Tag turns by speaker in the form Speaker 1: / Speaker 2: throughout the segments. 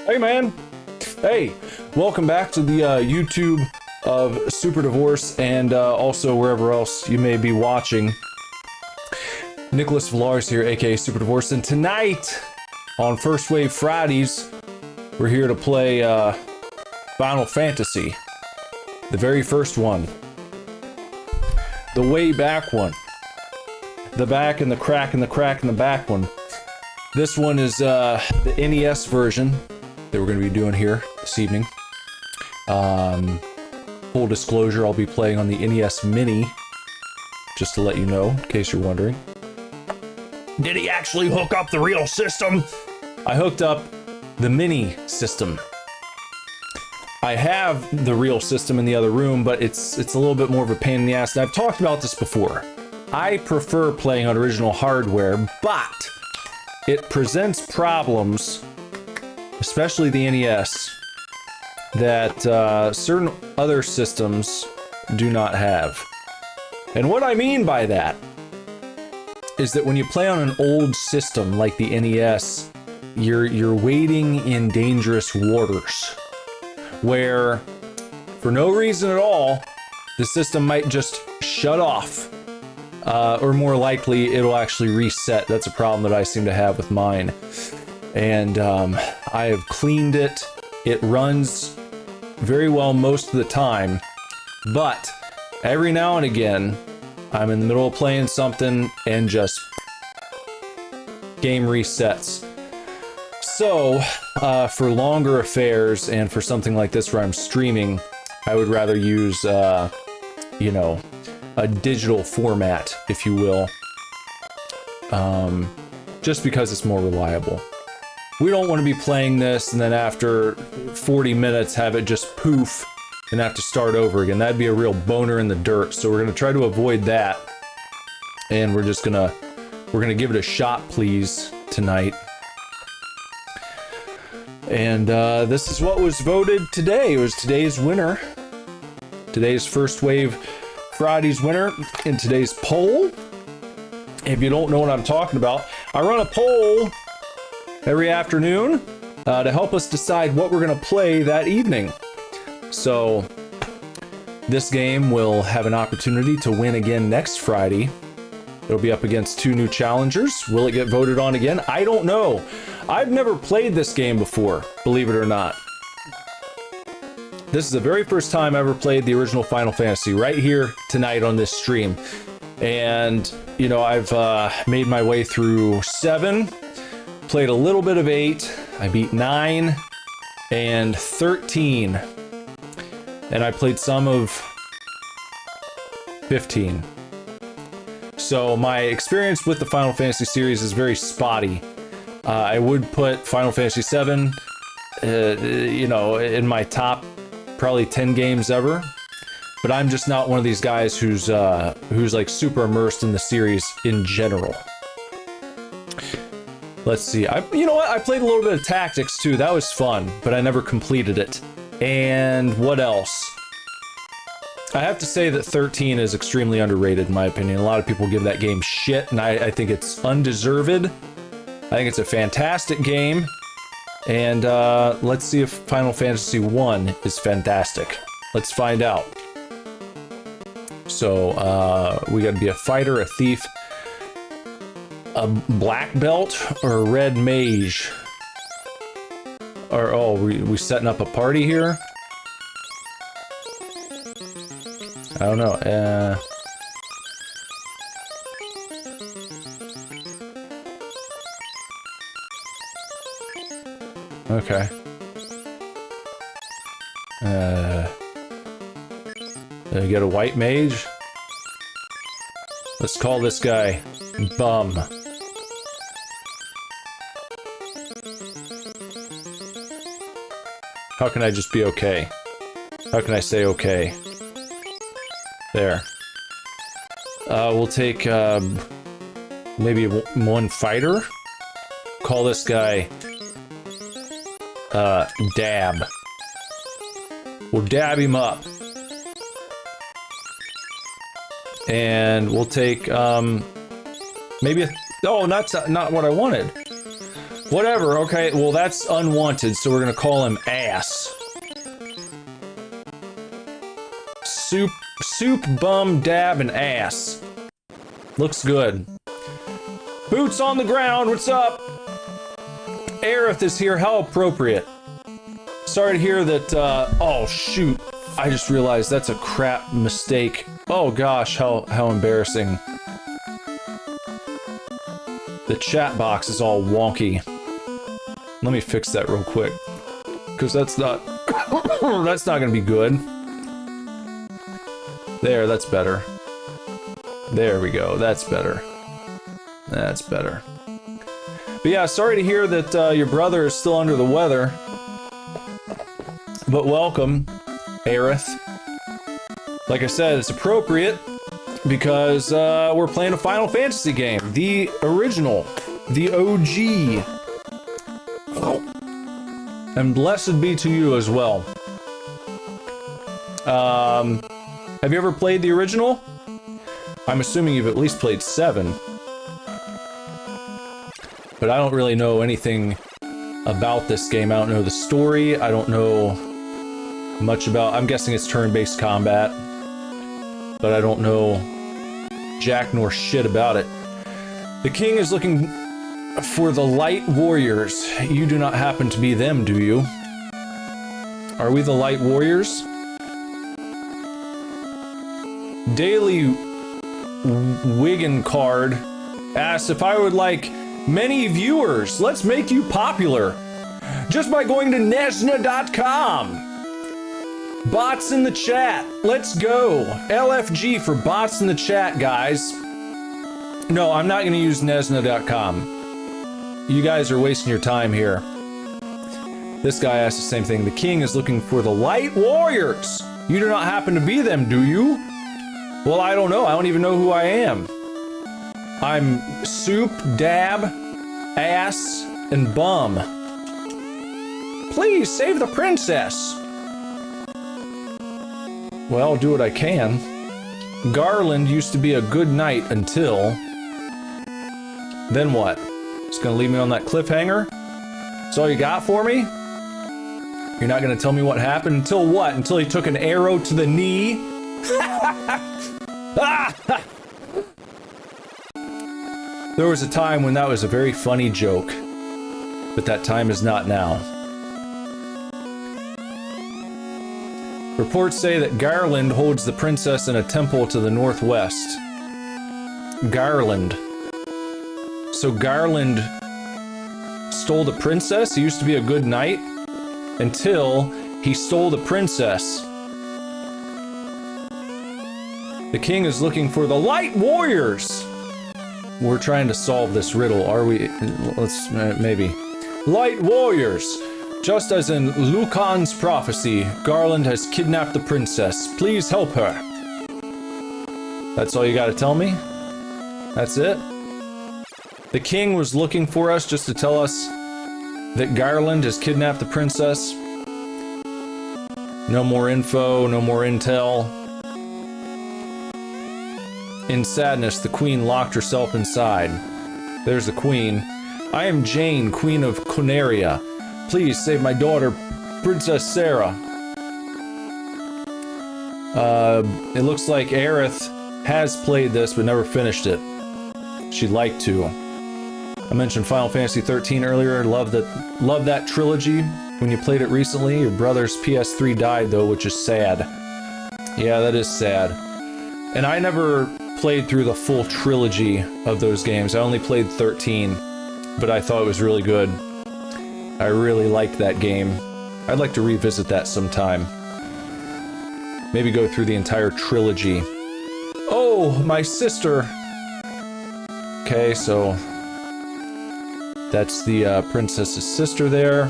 Speaker 1: Hey, man. Hey, welcome back to the YouTube of Super Divorce and also wherever else you may be watching. Nicholas Villars here, aka Super Divorce, and tonight on First Wave Fridays, we're here to play Final Fantasy, the very first one, the way back one, the back and the crack and the crack and the back one. This one is the NES version that we're going to be doing here this evening. Full disclosure, I'll be playing on the NES Mini, just to let you know, in case you're wondering. Did he actually hook up the real system? I hooked up the Mini system. I have the real system in the other room, but it's a little bit more of a pain in the ass, and I've talked about this before. I prefer playing on original hardware, but it presents problems, especially the NES, that certain other systems do not have. And what I mean by that is that when you play on an old system like the NES, you're wading in dangerous waters, where for no reason at all, the system might just shut off, or more likely it'll actually reset. That's a problem that I seem to have with mine. And I have cleaned it. It runs very well most of the time, but every now and again, I'm in the middle of playing something and just game resets. So for longer affairs and for something like this where I'm streaming, I would rather use, you know, a digital format, if you will, just because it's more reliable. We don't want to be playing this and then after 40 minutes have it just poof and have to start over again. That'd be a real boner in the dirt. So we're going to try to avoid that. And we're going to give it a shot, please, tonight. And this is what was voted today. It was today's winner. Today's First Wave Fridays winner in today's poll. If you don't know what I'm talking about, I run a poll every afternoon to help us decide what we're going to play that evening. So this game will have an opportunity to win again next Friday. It'll be up against two new challengers. Will it get voted on again? I don't know. I've never played this game before, believe it or not. This is the very first time I ever played the original Final Fantasy right here tonight on this stream. And, you know, I've made my way through 7, played a little bit of 8, I beat 9 and 13. And I played some of 15. So my experience with the Final Fantasy series is very spotty. I would put Final Fantasy VII, you know, in my top probably 10 games ever. But I'm just not one of these guys who's like super immersed in the series in general. Let's see. You know what? I played a little bit of Tactics too. That was fun, but I never completed it. And what else? I have to say that 13 is extremely underrated in my opinion. A lot of people give that game shit, and I think it's undeserved. I think it's a fantastic game. And let's see if Final Fantasy 1 is fantastic. Let's find out. So we gotta be a fighter, a thief, a black belt, or a red mage. Or, oh, we setting up a party here? I don't know. Okay. Get a white mage? Let's call this guy Bum. How can I just be okay? How can I say okay? There. We'll take maybe one fighter. Call this guy Dab. We'll dab him up. And we'll take maybe a, oh, not what I wanted. Whatever, okay, well that's unwanted, so we're gonna call him Ass. Soup, bum, dab, and ass. Looks good. Boots on the ground, what's up? Aerith is here, how appropriate. Sorry to hear that, oh shoot. I just realized that's a crap mistake. Oh gosh, how embarrassing. The chat box is all wonky. Let me fix that real quick. Because that's not... that's not gonna be good. There, that's better. There we go, that's better. That's better. But yeah, sorry to hear that your brother is still under the weather. But welcome, Aerith. Like I said, it's appropriate because we're playing a Final Fantasy game. The original. The OG. And blessed be to you as well. Have you ever played the original? I'm assuming you've at least played 7. But I don't really know anything about this game. I don't know the story. I don't know much about... I'm guessing it's turn-based combat. But I don't know jack nor shit about it. The king is looking for the light warriors. You do not happen to be them, do you? Are we the light warriors? Daily Wigan card asks if I would like many viewers. Let's make you popular just by going to Nesna.com. Bots in the chat. Let's go. LFG for bots in the chat, guys. No, I'm not going to use Nesna.com. You guys are wasting your time here. This guy asked the same thing. The king is looking for the light warriors. You do not happen to be them, do you? Well, I don't know. I don't even know who I am. I'm soup, dab, ass, and bum. Please save the princess. Well, I'll do what I can. Garland used to be a good knight until... Then what? Just gonna leave me on that cliffhanger? That's all you got for me? You're not gonna tell me what happened until what? Until he took an arrow to the knee? There was a time when that was a very funny joke, but that time is not now. Reports say that Garland holds the princess in a temple to the northwest. Garland. So Garland stole the princess? He used to be a good knight? Until he stole the princess. The king is looking for the light warriors! We're trying to solve this riddle, are we? Let's, maybe. Light warriors! Just as in Lucan's prophecy, Garland has kidnapped the princess. Please help her. That's all you gotta tell me? That's it? The king was looking for us just to tell us that Garland has kidnapped the princess. No more info, no more intel. In sadness, the queen locked herself inside. There's the queen. I am Jane, queen of Conaria. Please save my daughter, Princess Sarah. It looks like Aerith has played this but never finished it. She'd like to. I mentioned Final Fantasy 13 earlier. Love that trilogy. When you played it recently, your brother's PS3 died though, which is sad. Yeah, that is sad. And I never played through the full trilogy of those games. I only played 13, but I thought it was really good. I really liked that game. I'd like to revisit that sometime. Maybe go through the entire trilogy. Oh, my sister! Okay, so... that's the princess's sister there.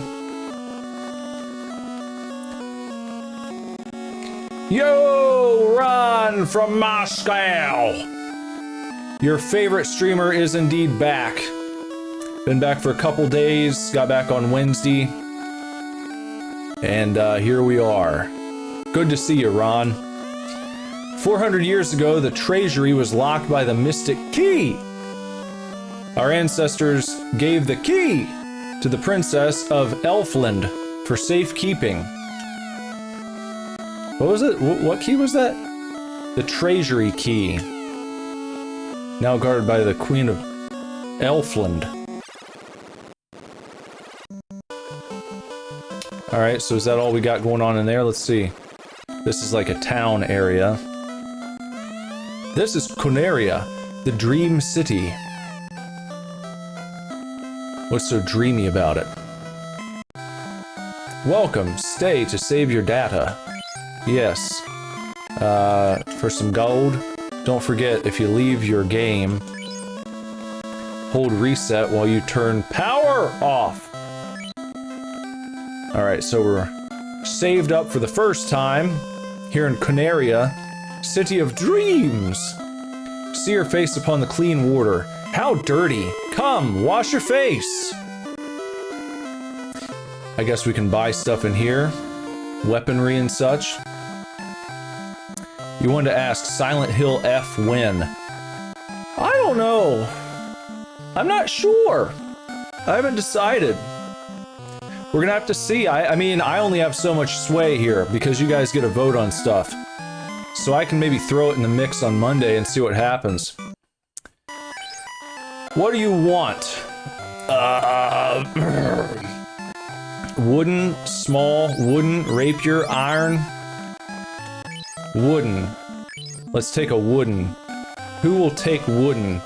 Speaker 1: Yo, Ron from Moscow! Your favorite streamer is indeed back. Been back for a couple days, got back on Wednesday. And here we are. Good to see you, Ron. 400 years ago, the treasury was locked by the mystic key. Our ancestors gave the key to the Princess of Elfland for safekeeping. What was it? What key was that? The treasury key. Now guarded by the Queen of Elfland. Alright, so is that all we got going on in there? Let's see. This is like a town area. This is Conaria, the Dream City. What's so dreamy about it? Welcome, stay to save your data. Yes. For some gold. Don't forget, if you leave your game, hold reset while you turn power off. Alright, so we're saved up for the first time here in Conaria, City of Dreams. See your face upon the clean water. How dirty! Come, wash your face! I guess we can buy stuff in here. Weaponry and such. You wanted to ask Silent Hill F when? I don't know. I'm not sure. I haven't decided. We're gonna have to see. I mean, I only have so much sway here because you guys get a vote on stuff. So I can maybe throw it in the mix on Monday and see what happens. What do you want? Wooden, small, wooden, rapier, iron. Wooden. Let's take a wooden. Who will take wooden?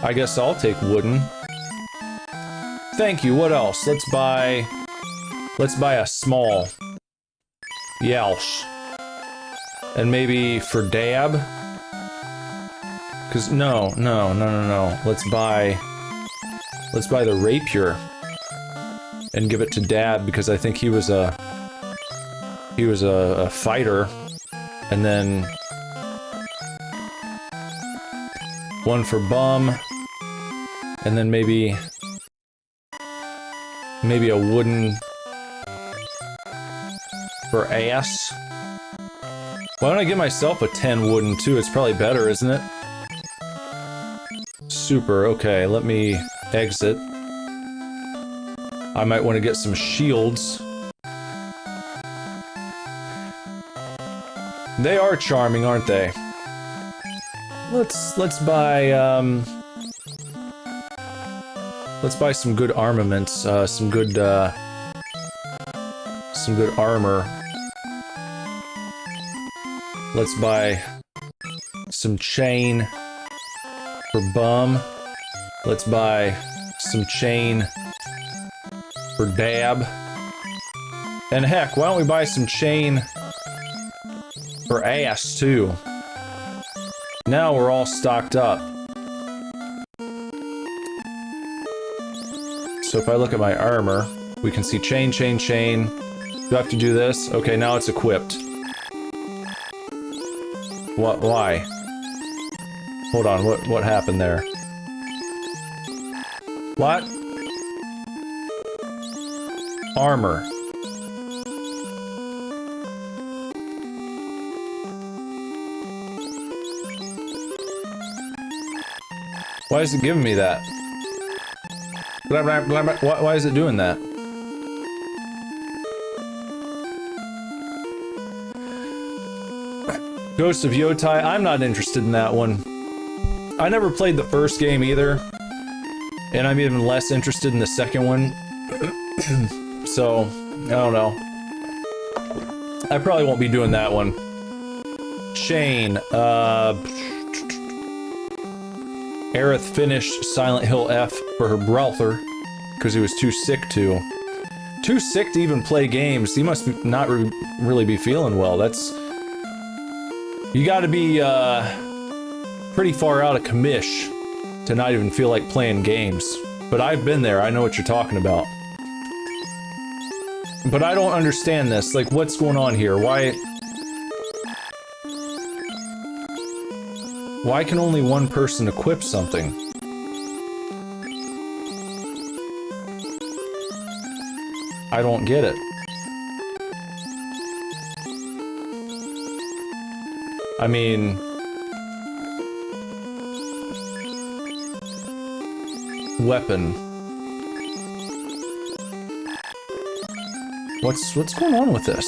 Speaker 1: I guess I'll take wooden. Thank you, what else? Let's buy a small. Yelsh. And maybe for Dab? Cause no. Let's buy the rapier. And give it to Dab because I think he was a fighter. And then one for Bum. And then maybe a wooden for Ass. Why don't I give myself a 10 wooden too? It's probably better, isn't it? Super, okay, let me exit. I might want to get some shields. They are charming, aren't they? Let's buy some good armaments, some good armor. Let's buy some chain for Bum. Let's buy some chain for Dab. And heck, why don't we buy some chain for Ass too? Now we're all stocked up. So if I look at my armor, we can see chain. Do I have to do this? Okay, now it's equipped. What? Why? Hold on, what happened there? What? Armor. Why is it giving me that? Why is it doing that? Ghost of Yotai, I'm not interested in that one. I never played the first game either. And I'm even less interested in the second one. So, I don't know. I probably won't be doing that one. Chain, Aerith finished Silent Hill F for her brother because he was too sick to. Too sick to even play games. He must not really be feeling well. That's... You gotta be, pretty far out of commish to not even feel like playing games. But I've been there, I know what you're talking about. But I don't understand this, like, what's going on here? Why can only one person equip something? I don't get it. I mean... weapon. What's going on with this?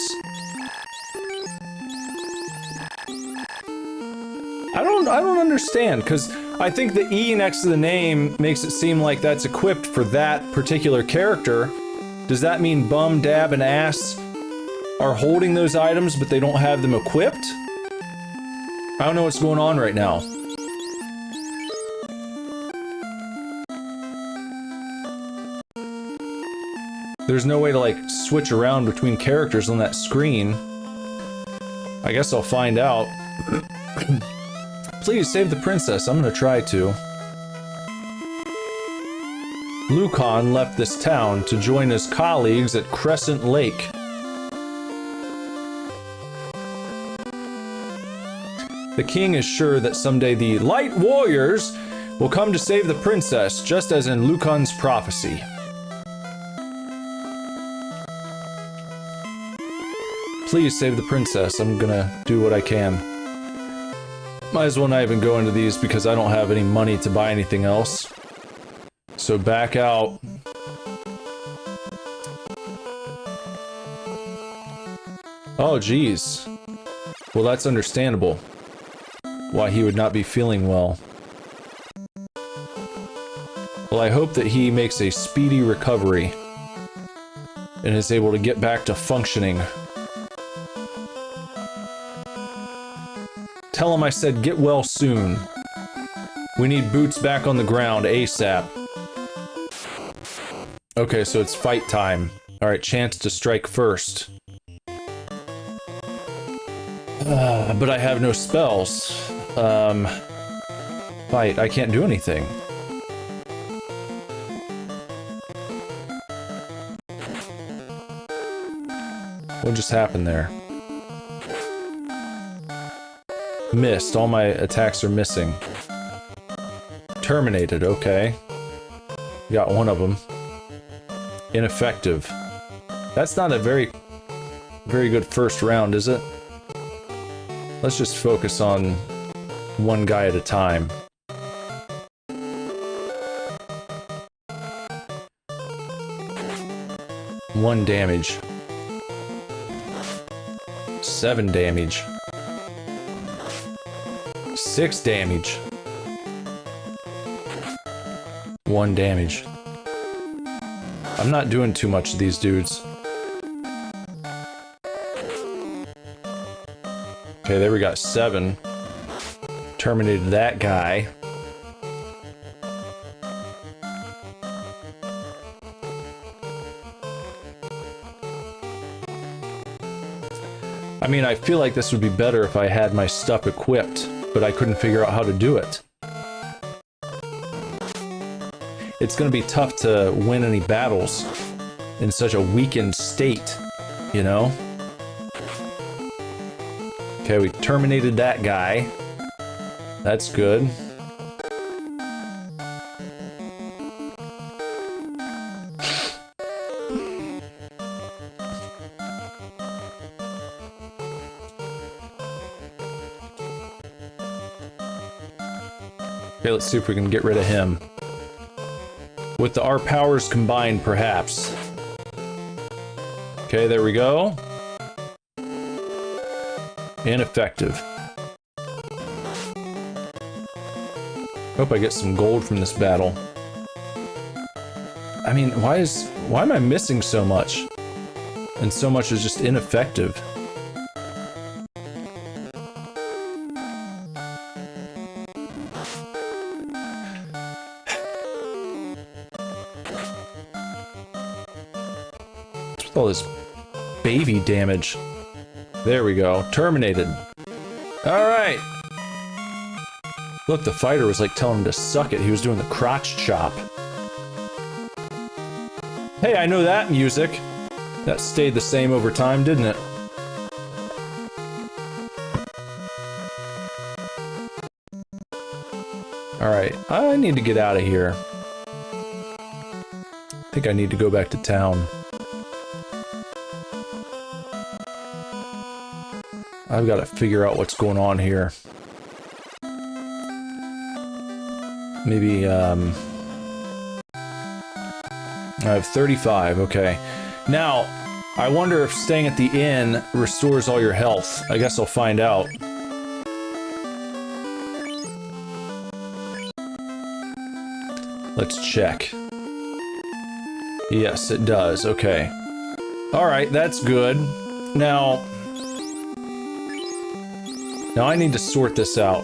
Speaker 1: I don't understand, because I think the E next to the name makes it seem like that's equipped for that particular character. Does that mean Bum, Dab, and Ass are holding those items, but they don't have them equipped? I don't know what's going on right now. There's no way to, like, switch around between characters on that screen. I guess I'll find out. Please save the princess. I'm gonna try to. Lucan left this town to join his colleagues at Crescent Lake. The king is sure that someday the Light Warriors will come to save the princess, just as in Lucan's prophecy. Please save the princess. I'm gonna do what I can. Might as well not even go into these because I don't have any money to buy anything else. So back out. Oh, geez. Well, that's understandable. Why he would not be feeling well. Well, I hope that he makes a speedy recovery and is able to get back to functioning. Tell him I said get well soon. We need Boots back on the ground ASAP. Okay, so it's fight time. Alright, chance to strike first. But I have no spells. Fight, I can't do anything. What just happened there? Missed. All my attacks are missing. Terminated. Okay. Got one of them. Ineffective. That's not a very good first round, is it? Let's just focus on one guy at a time. One damage. 7 damage. 6 damage. 1 damage. I'm not doing too much to these dudes. Okay, there we got 7. Terminated that guy. I mean, I feel like this would be better if I had my stuff equipped, but I couldn't figure out how to do it. It's gonna be tough to win any battles in such a weakened state, you know? Okay, we terminated that guy. That's good. Okay, let's see if we can get rid of him. With our powers combined, perhaps. Okay, there we go. Ineffective. Hope I get some gold from this battle. I mean, why am I missing so much? And so much is just ineffective. What's with all this baby damage? There we go. Terminated. Alright. Look, the fighter was like telling him to suck it. He was doing the crotch chop. Hey, I know that music. That stayed the same over time, didn't it? Alright, I need to get out of here. I think I need to go back to town. I've got to figure out what's going on here. Maybe, I have 35, okay. Now, I wonder if staying at the inn restores all your health. I guess I'll find out. Let's check. Yes, it does, okay. Alright, that's good. Now I need to sort this out.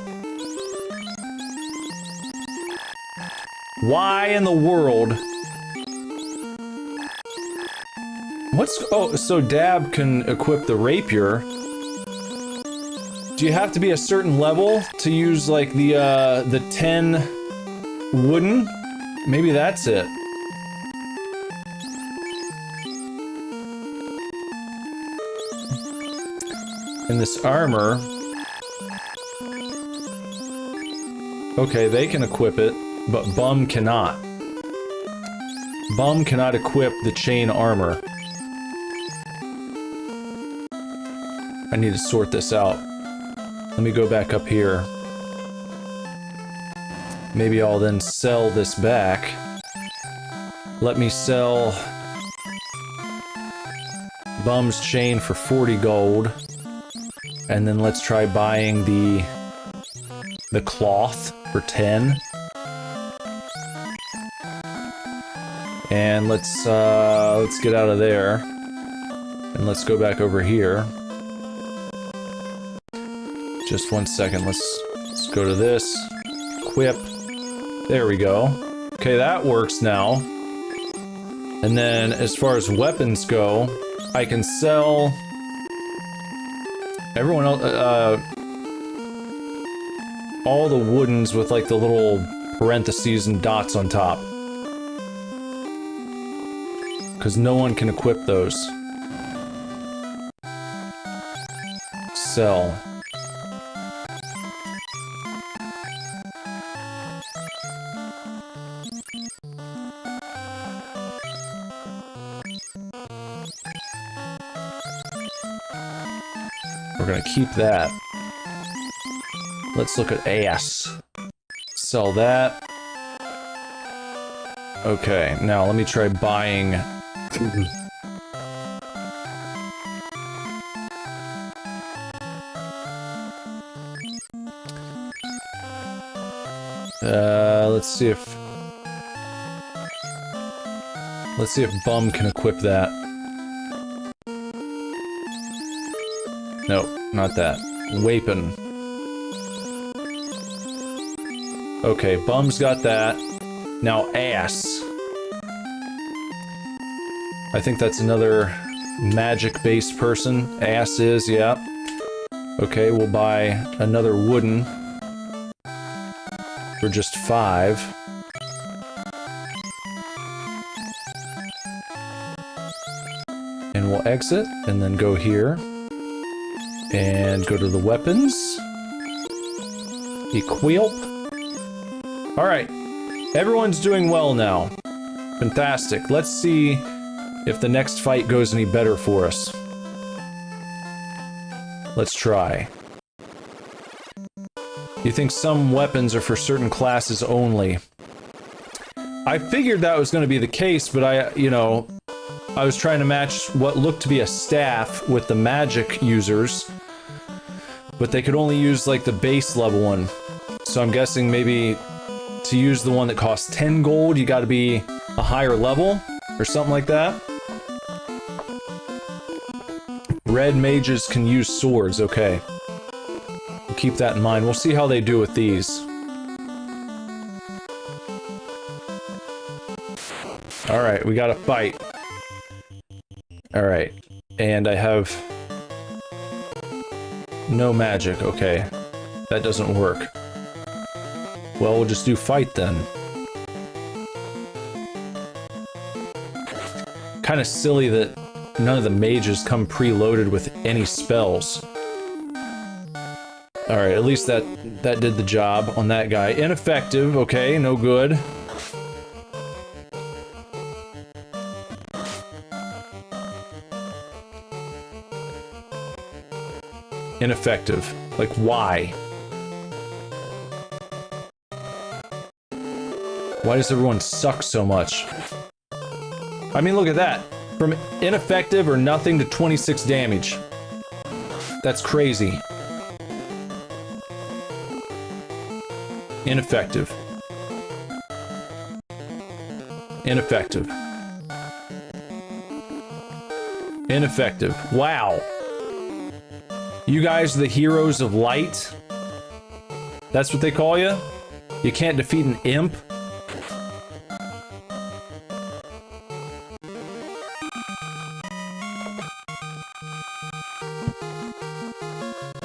Speaker 1: Why in the world? Oh, so Dab can equip the rapier. Do you have to be a certain level to use, like, the 10 wooden? Maybe that's it. And this armor... Okay, they can equip it, but Bum cannot. Bum cannot equip the chain armor. I need to sort this out. Let me go back up here. Maybe I'll then sell this back. Let me sell Bum's chain for 40 gold. And then let's try buying the cloth for 10. And let's get out of there. And let's go back over here. Just 1 second, let's go to this. Equip. There we go. Okay, that works now. And then as far as weapons go, I can sell everyone else, all the woodens with like the little parentheses and dots on top. Because no one can equip those. Sell. We're gonna keep that. Let's look at ass. Sell that. Okay, now let me try buying... let's see if Bum can equip that. No, not that. Weapon. Okay, Bum's got that. Now ass. I think that's another magic-based person. Ass is, yeah. Okay, we'll buy another wooden for just 5. And we'll exit, and then go here. And go to the weapons. Equip. Alright. Everyone's doing well now. Fantastic. Let's see if the next fight goes any better for us. Let's try. You think some weapons are for certain classes only. I figured that was going to be the case, but I was trying to match what looked to be a staff with the magic users. But they could only use, like, the base level one. So I'm guessing maybe to use the one that costs 10 gold, you gotta be a higher level, or something like that. Red mages can use swords, okay. We'll keep that in mind. We'll see how they do with these. Alright, we gotta fight. Alright, and I have... no magic, okay. That doesn't work. Well, we'll just do fight then. Kinda silly that none of the mages come preloaded with any spells. Alright, at least that did the job on that guy. Ineffective, okay, no good. Ineffective. Like, why? Why does everyone suck so much? I mean, look at that. From ineffective or nothing to 26 damage. That's crazy. Ineffective. Ineffective. Ineffective. Wow. You guys are the heroes of light? That's what they call you? You can't defeat an imp?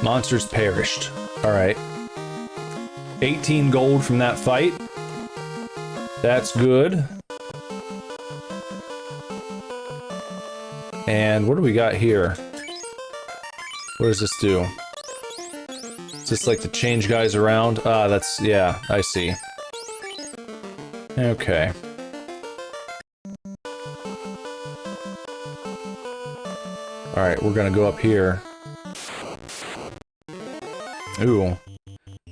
Speaker 1: Monsters perished. Alright. 18 gold from that fight. That's good. And what do we got here? What does this do? Is this like to change guys around? Ah, that's... yeah, I see. Okay. Alright, we're gonna go up here. Ooh.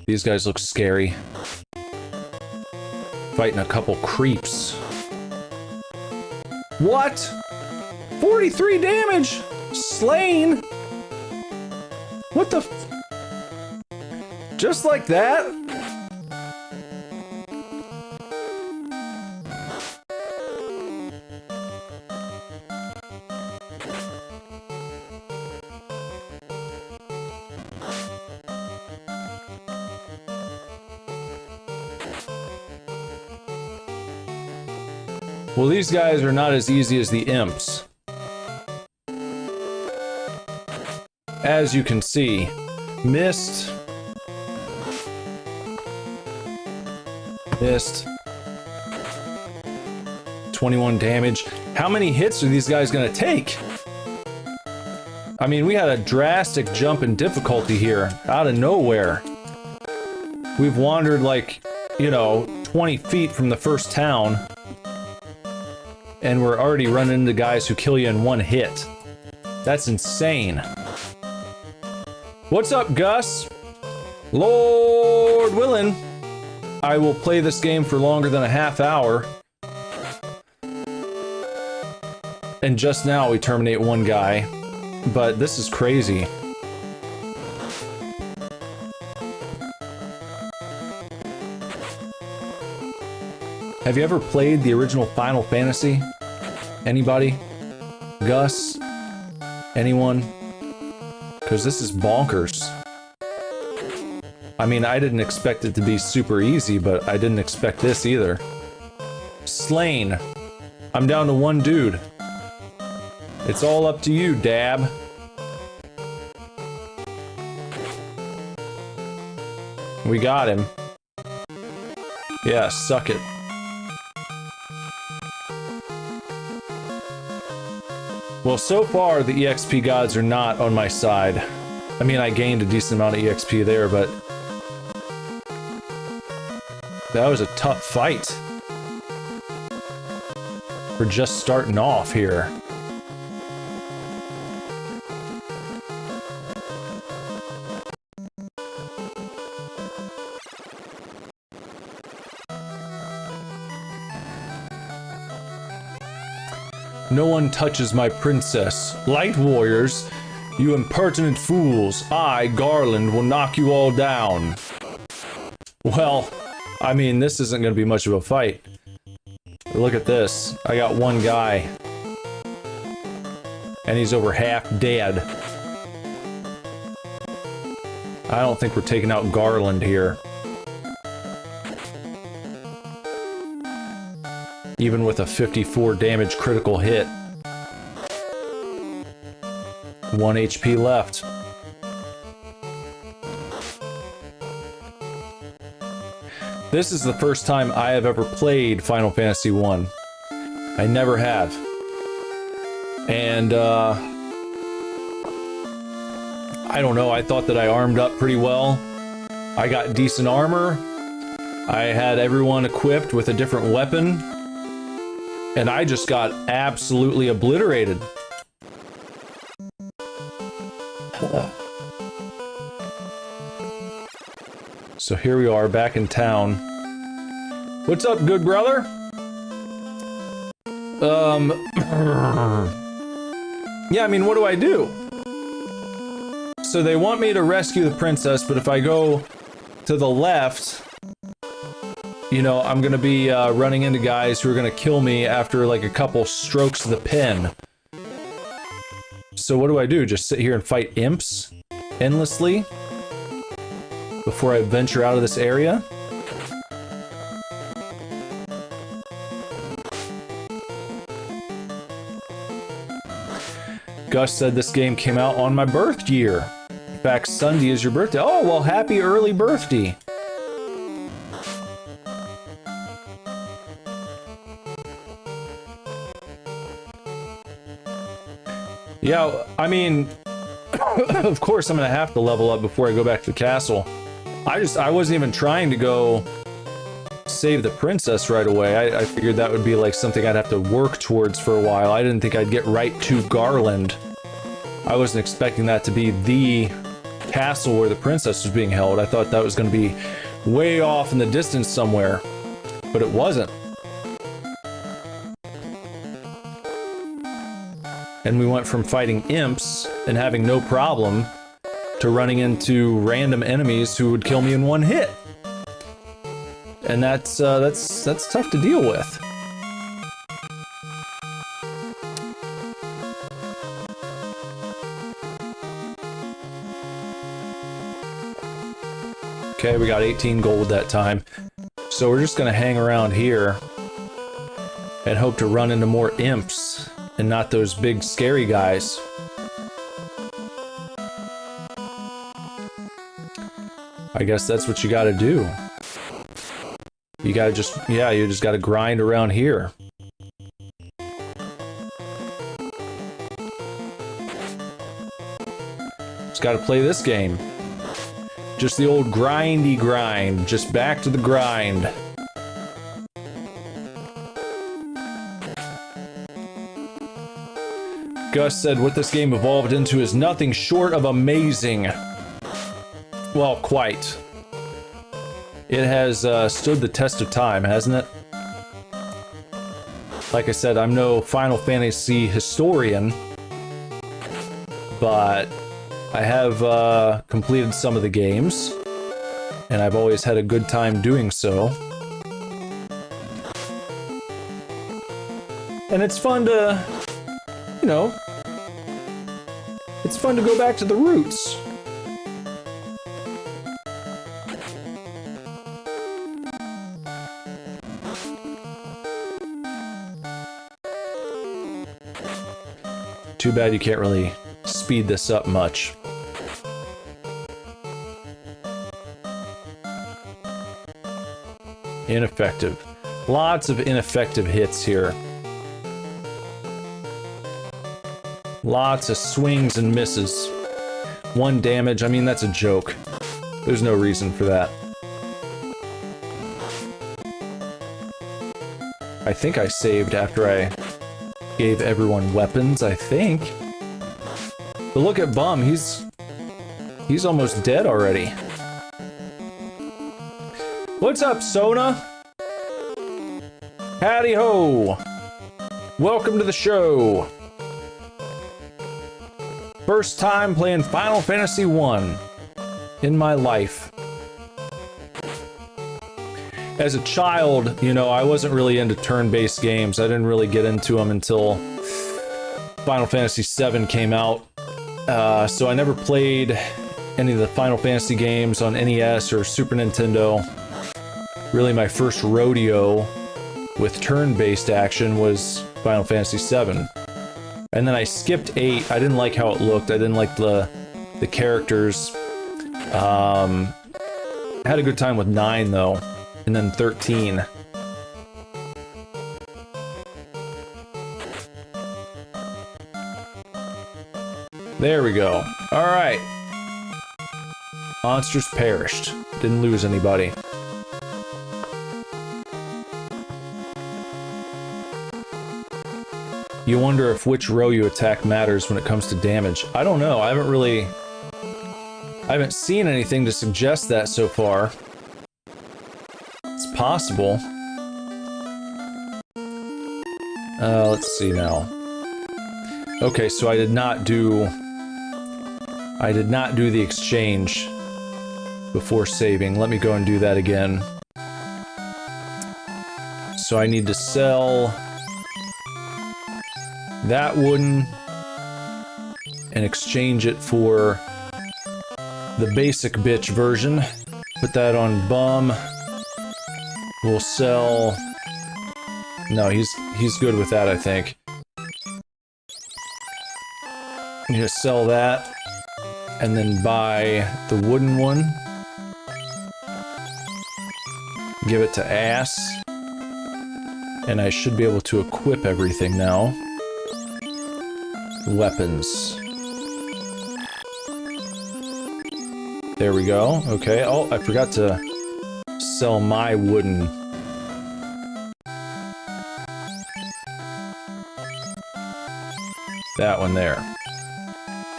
Speaker 1: These guys look scary. Fighting a couple creeps. What? 43 damage? Slain? What the f- just like that? Well, these guys are not as easy as the imps. As you can see, missed. Missed. 21 damage. How many hits are these guys gonna take? I mean, we had a drastic jump in difficulty here, out of nowhere. We've wandered like, you know, 20 feet from the first town. And we're already running into guys who kill you in one hit. That's insane. What's up, Gus? Lord willing, I will play this game for longer than a half hour. And just now we terminate one guy. But this is crazy. Have you ever played the original Final Fantasy? Anybody? Gus? Anyone? Because this is bonkers. I mean, I didn't expect it to be super easy, but I didn't expect this either. Slain. I'm down to one dude. It's all up to you, Dab. We got him. Yeah, suck it. Well, so far, the EXP gods are not on my side. I mean, I gained a decent amount of EXP there, but... that was a tough fight. We're just starting off here. No one touches my princess. Light warriors, you impertinent fools. I, Garland, will knock you all down. Well, I mean, this isn't going to be much of a fight. Look at this. I got one guy. And he's over half dead. I don't think we're taking out Garland here. Even with a 54 damage critical hit. 1 HP left. This is the first time I have ever played Final Fantasy 1. I never have. And, I don't know, I thought that I armed up pretty well. I got decent armor. I had everyone equipped with a different weapon. And I just got absolutely obliterated. So here we are, back in town. What's up, good brother? Yeah, I mean, what do I do? So they want me to rescue the princess, but if I go to the left, you know, I'm gonna be running into guys who are gonna kill me after like a couple strokes of the pen. So what do I do? Just sit here and fight imps endlessly before I venture out of this area? Gus said this game came out on my birth year. In fact, Sunday is your birthday. Oh, well, happy early birthday. Yeah, I mean, of course I'm gonna have to level up before I go back to the castle. I wasn't even trying to go save the princess right away. I figured that would be like something I'd have to work towards for a while. I didn't think I'd get right to Garland. I wasn't expecting that to be the castle where the princess was being held. I thought that was going to be way off in the distance somewhere, but it wasn't. And we went from fighting imps and having no problem to running into random enemies who would kill me in one hit. And that's tough to deal with. Okay, we got 18 gold that time. So we're just gonna hang around here and hope to run into more imps and not those big scary guys. I guess that's what you gotta do. You gotta just, yeah, you just gotta grind around here. Just gotta play this game. Just the old grindy grind, just back to the grind. Gus said what this game evolved into is nothing short of amazing. Well, quite. It has stood the test of time, hasn't it? Like I said, I'm no Final Fantasy historian, but I have completed some of the games, and I've always had a good time doing so. And it's fun to, you know, it's fun to go back to the roots. Too bad you can't really speed this up much. Ineffective. Lots of ineffective hits here. Lots of swings and misses. 1 damage, I mean, that's a joke. There's no reason for that. I think I saved after I gave everyone weapons, I think. But look at Bum, he's almost dead already. What's up, Sona? Howdy ho! Welcome to the show. First time playing Final Fantasy 1 in my life. As a child, you know, I wasn't really into turn-based games. I didn't really get into them until Final Fantasy 7 came out. So I never played any of the Final Fantasy games on NES or Super Nintendo. Really, my first rodeo with turn-based action was Final Fantasy 7. And then I skipped 8. I didn't like how it looked. I didn't like the characters. Had a good time with 9 though, and then 13. There we go. All right. Monsters perished. Didn't lose anybody. You wonder if which row you attack matters when it comes to damage. I don't know. I haven't seen anything to suggest that so far. It's possible. Let's see now. Okay, so I did not do the exchange before saving. Let me go and do that again. So I need to sell that wooden and exchange it for the basic bitch version. Put that on bum. We'll sell... No, he's good with that, I think. I'm gonna sell that and then buy the wooden one. Give it to ass. And I should be able to equip everything now. Weapons. There we go. Okay. Oh, I forgot to sell my wooden. That one there.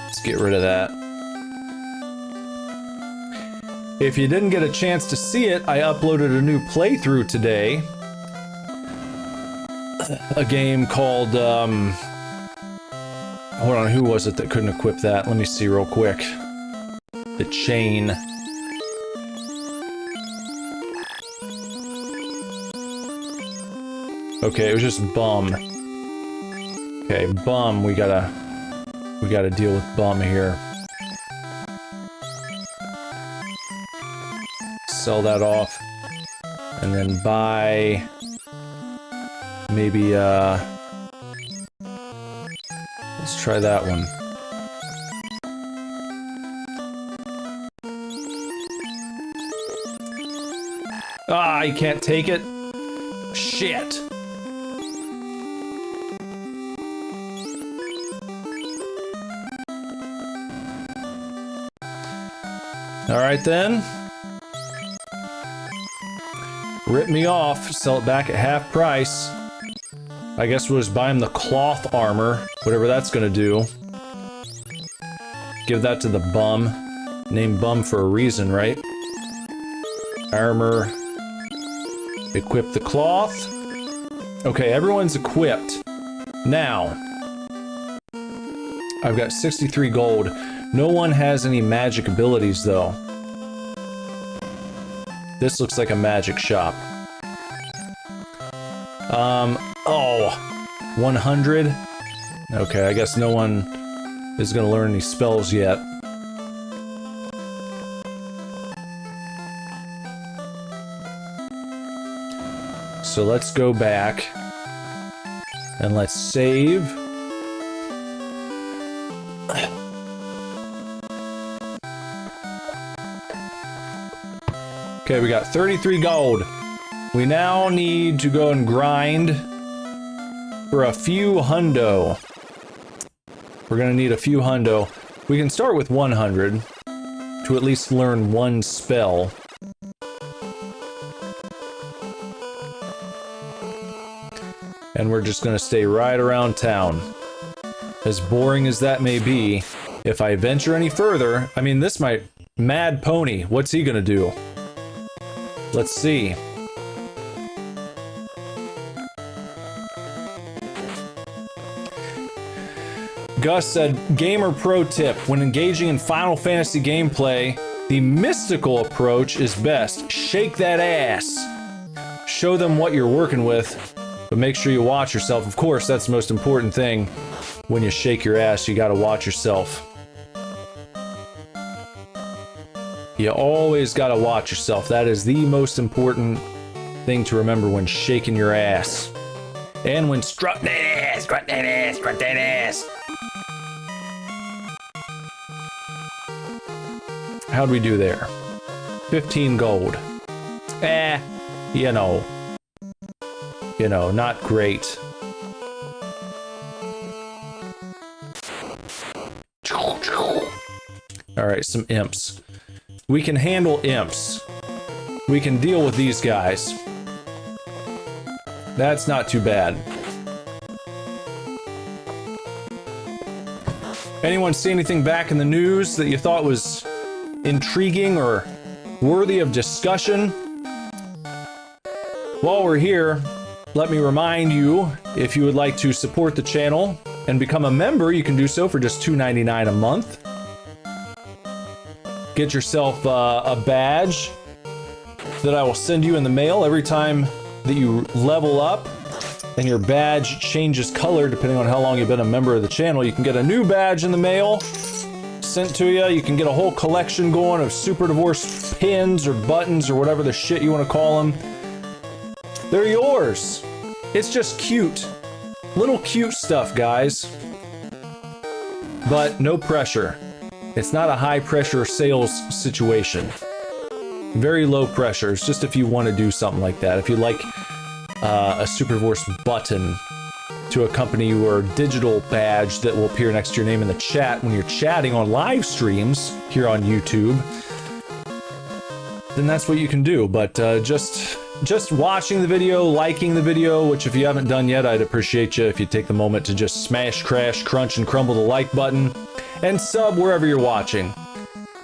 Speaker 1: Let's get rid of that. If you didn't get a chance to see it, I uploaded a new playthrough today. A game called, hold on, who was it that couldn't equip that? Let me see real quick. The chain. Okay, it was just bum. Okay, bum, we gotta deal with bum here. Sell that off. And then buy... maybe, let's try that one. Ah, you can't take it? Shit. Alright then. Rip me off, sell it back at half price. I guess we'll just buy him the cloth armor, whatever that's gonna do. Give that to the bum. Name bum for a reason, right? Armor. Equip the cloth. Okay, everyone's equipped. Now, I've got 63 gold. No one has any magic abilities, though. This looks like a magic shop. Oh, 100? Okay, I guess no one is gonna learn any spells yet. So let's go back and let's save. Okay, we got 33 gold. We now need to go and grind for a few hundo. We're gonna need a few hundo. We can start with 100 to at least learn one spell. And we're just gonna stay right around town. As boring as that may be, if I venture any further, I mean, this might... Mad Pony, what's he gonna do? Let's see. Gus said, gamer pro tip, when engaging in Final Fantasy gameplay, the mystical approach is best. Shake that ass. Show them what you're working with, but make sure you watch yourself. Of course, that's the most important thing. When you shake your ass, you gotta watch yourself. You always gotta watch yourself. That is the most important thing to remember when shaking your ass. And when strut that ass, strut that ass, strut that ass. How'd we do there? 15 gold. You know, not great. Alright, some imps. We can handle imps. We can deal with these guys. That's not too bad. Anyone see anything back in the news that you thought was intriguing or worthy of discussion? While we're here, let me remind you, if you would like to support the channel and become a member, you can do so for just $2.99 a month. Get yourself a badge that I will send you in the mail every time that you level up and your badge changes color depending on how long you've been a member of the channel. You can get a new badge in the mail sent to you. You can get a whole collection going of Super Divorce pins or buttons or whatever the shit you want to call them. They're yours. It's just cute. Little cute stuff, guys. But no pressure. It's not a high pressure sales situation. Very low pressure. It's just if you want to do something like that. If you like a Super Divorce button to accompany your digital badge that will appear next to your name in the chat when you're chatting on live streams here on YouTube, then that's what you can do. But just watching the video, liking the video, which if you haven't done yet, I'd appreciate you if you take the moment to just smash, crash, crunch, and crumble the like button and sub wherever you're watching,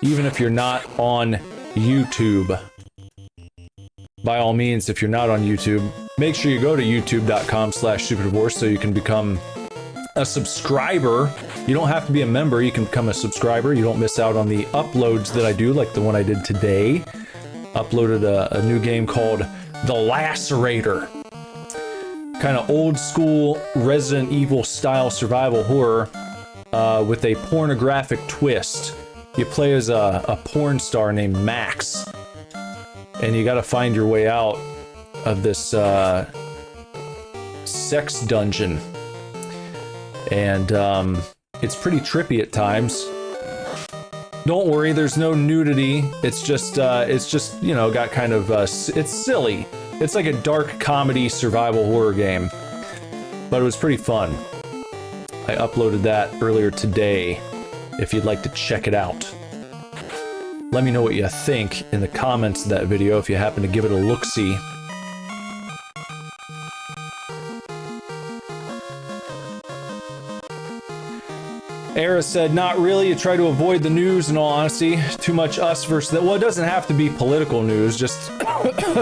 Speaker 1: even if you're not on YouTube. By all means, if you're not on YouTube, make sure you go to youtube.com/superdivorce so you can become a subscriber. You don't have to be a member, you can become a subscriber. You don't miss out on the uploads that I do, like the one I did today. Uploaded a new game called The Lacerator. Kind of old school Resident Evil style survival horror with a pornographic twist. You play as a porn star named Max, and you got to find your way out of this sex dungeon. And it's pretty trippy at times. Don't worry, there's no nudity. It's just you know, got kind of it's silly. It's like a dark comedy survival horror game, but it was pretty fun. I uploaded that earlier today. If you'd like to check it out, let me know what you think in the comments of that video if you happen to give it a look-see. Era said, not really. You try to avoid the news, in all honesty. Too much us versus that. Well, it doesn't have to be political news, just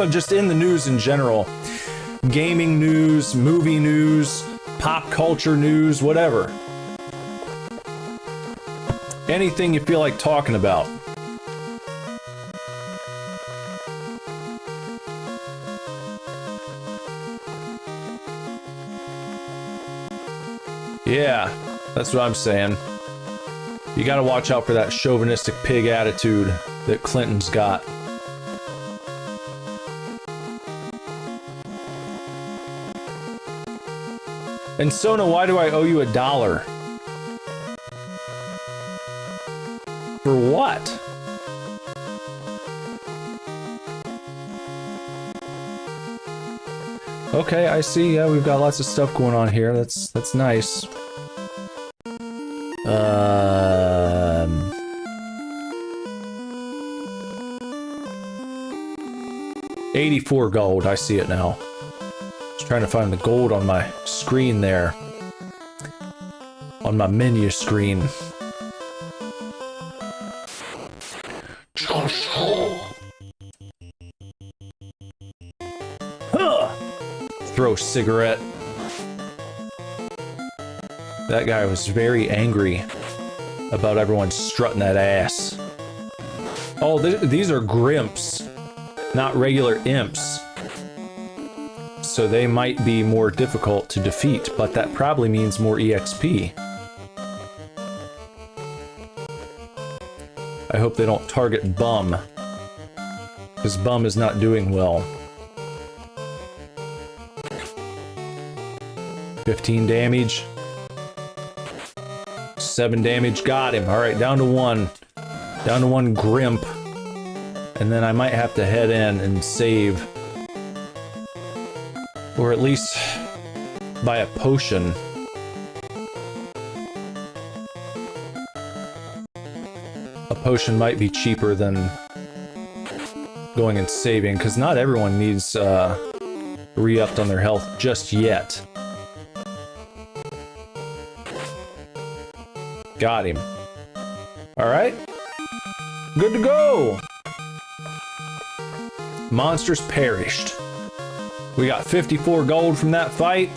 Speaker 1: just in the news in general. Gaming news, movie news, pop culture news, whatever. Anything you feel like talking about. Yeah, that's what I'm saying. You gotta watch out for that chauvinistic pig attitude that Clinton's got. And Sona, why do I owe you $1? For what? Okay, I see. Yeah, we've got lots of stuff going on here. That's nice. 84 gold. I see it now. Just trying to find the gold on my screen there. On my menu screen. Throw cigarette. That guy was very angry about everyone strutting that ass. Oh, these are grimps, not regular imps. So they might be more difficult to defeat, but that probably means more EXP. I hope they don't target Bum, because Bum is not doing well. 15 damage. 7 damage, got him. All right, down to one. Down to one Grimp. And then I might have to head in and save. Or at least buy a potion. A potion might be cheaper than going and saving, because not everyone needs re-upped on their health just yet. Got him. Alright. Good to go! Monsters perished. We got 54 gold from that fight.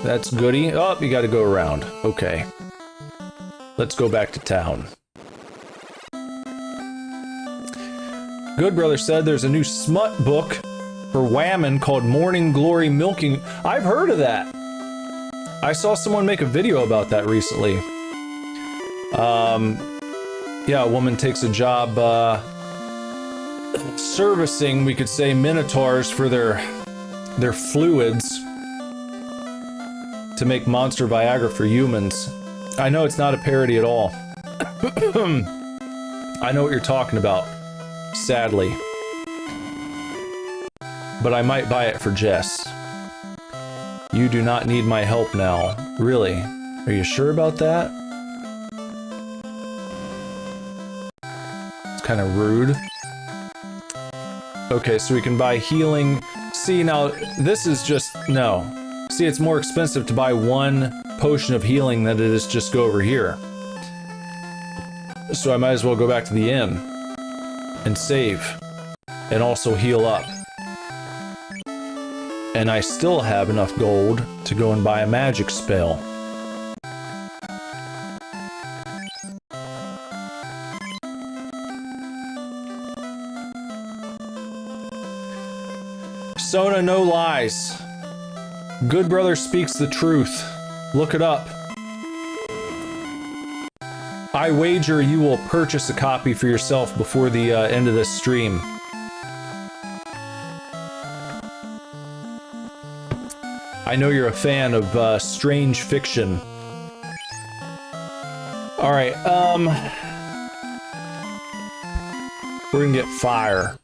Speaker 1: That's goody. Oh, you gotta go around. Okay. Let's go back to town. Good Brother said there's a new smut book for Whammon called Morning Glory Milking. I've heard of that. I saw someone make a video about that recently. Yeah, a woman takes a job servicing, we could say, minotaurs for their fluids to make monster Viagra for humans. I know it's not a parody at all. I know what you're talking about, sadly. But I might buy it for Jess. You do not need my help now. Really? Are you sure about that? It's kind of rude. Okay, so we can buy healing. See, now, this is just... no. See, it's more expensive to buy one potion of healing than it is just go over here. So I might as well go back to the inn and save and also heal up. And I still have enough gold to go and buy a magic spell. Sona, no lies. Good Brother speaks the truth. Look it up. I wager you will purchase a copy for yourself before the end of this stream. I know you're a fan of strange fiction. Alright, we're gonna get fire.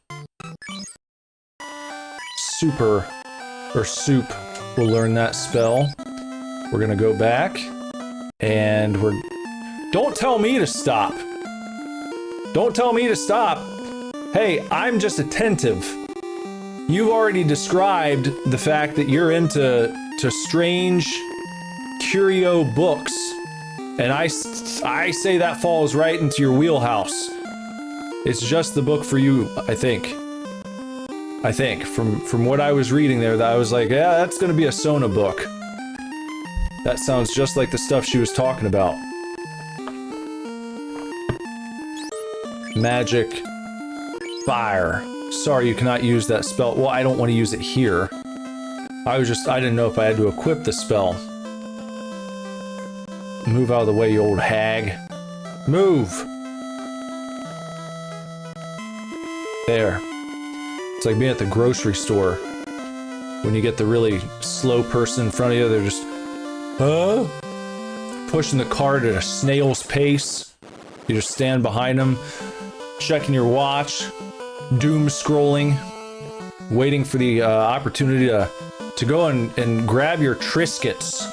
Speaker 1: Super, or soup, will learn that spell. We're gonna go back, and we're... Don't tell me to stop! Don't tell me to stop! Hey, I'm just attentive. You've already described the fact that you're into strange curio books, and I say that falls right into your wheelhouse. It's just the book for you, I think. From what I was reading there, that I was like, yeah, that's gonna be a Sona book. That sounds just like the stuff she was talking about. Magic. Fire. Sorry, you cannot use that spell. Well, I don't want to use it here. I didn't know if I had to equip the spell. Move out of the way, you old hag. Move! There. It's like being at the grocery store. When you get the really slow person in front of you, they're just... pushing the cart at a snail's pace. You just stand behind them, checking your watch, doom scrolling, waiting for the opportunity to go and grab your Triscuits.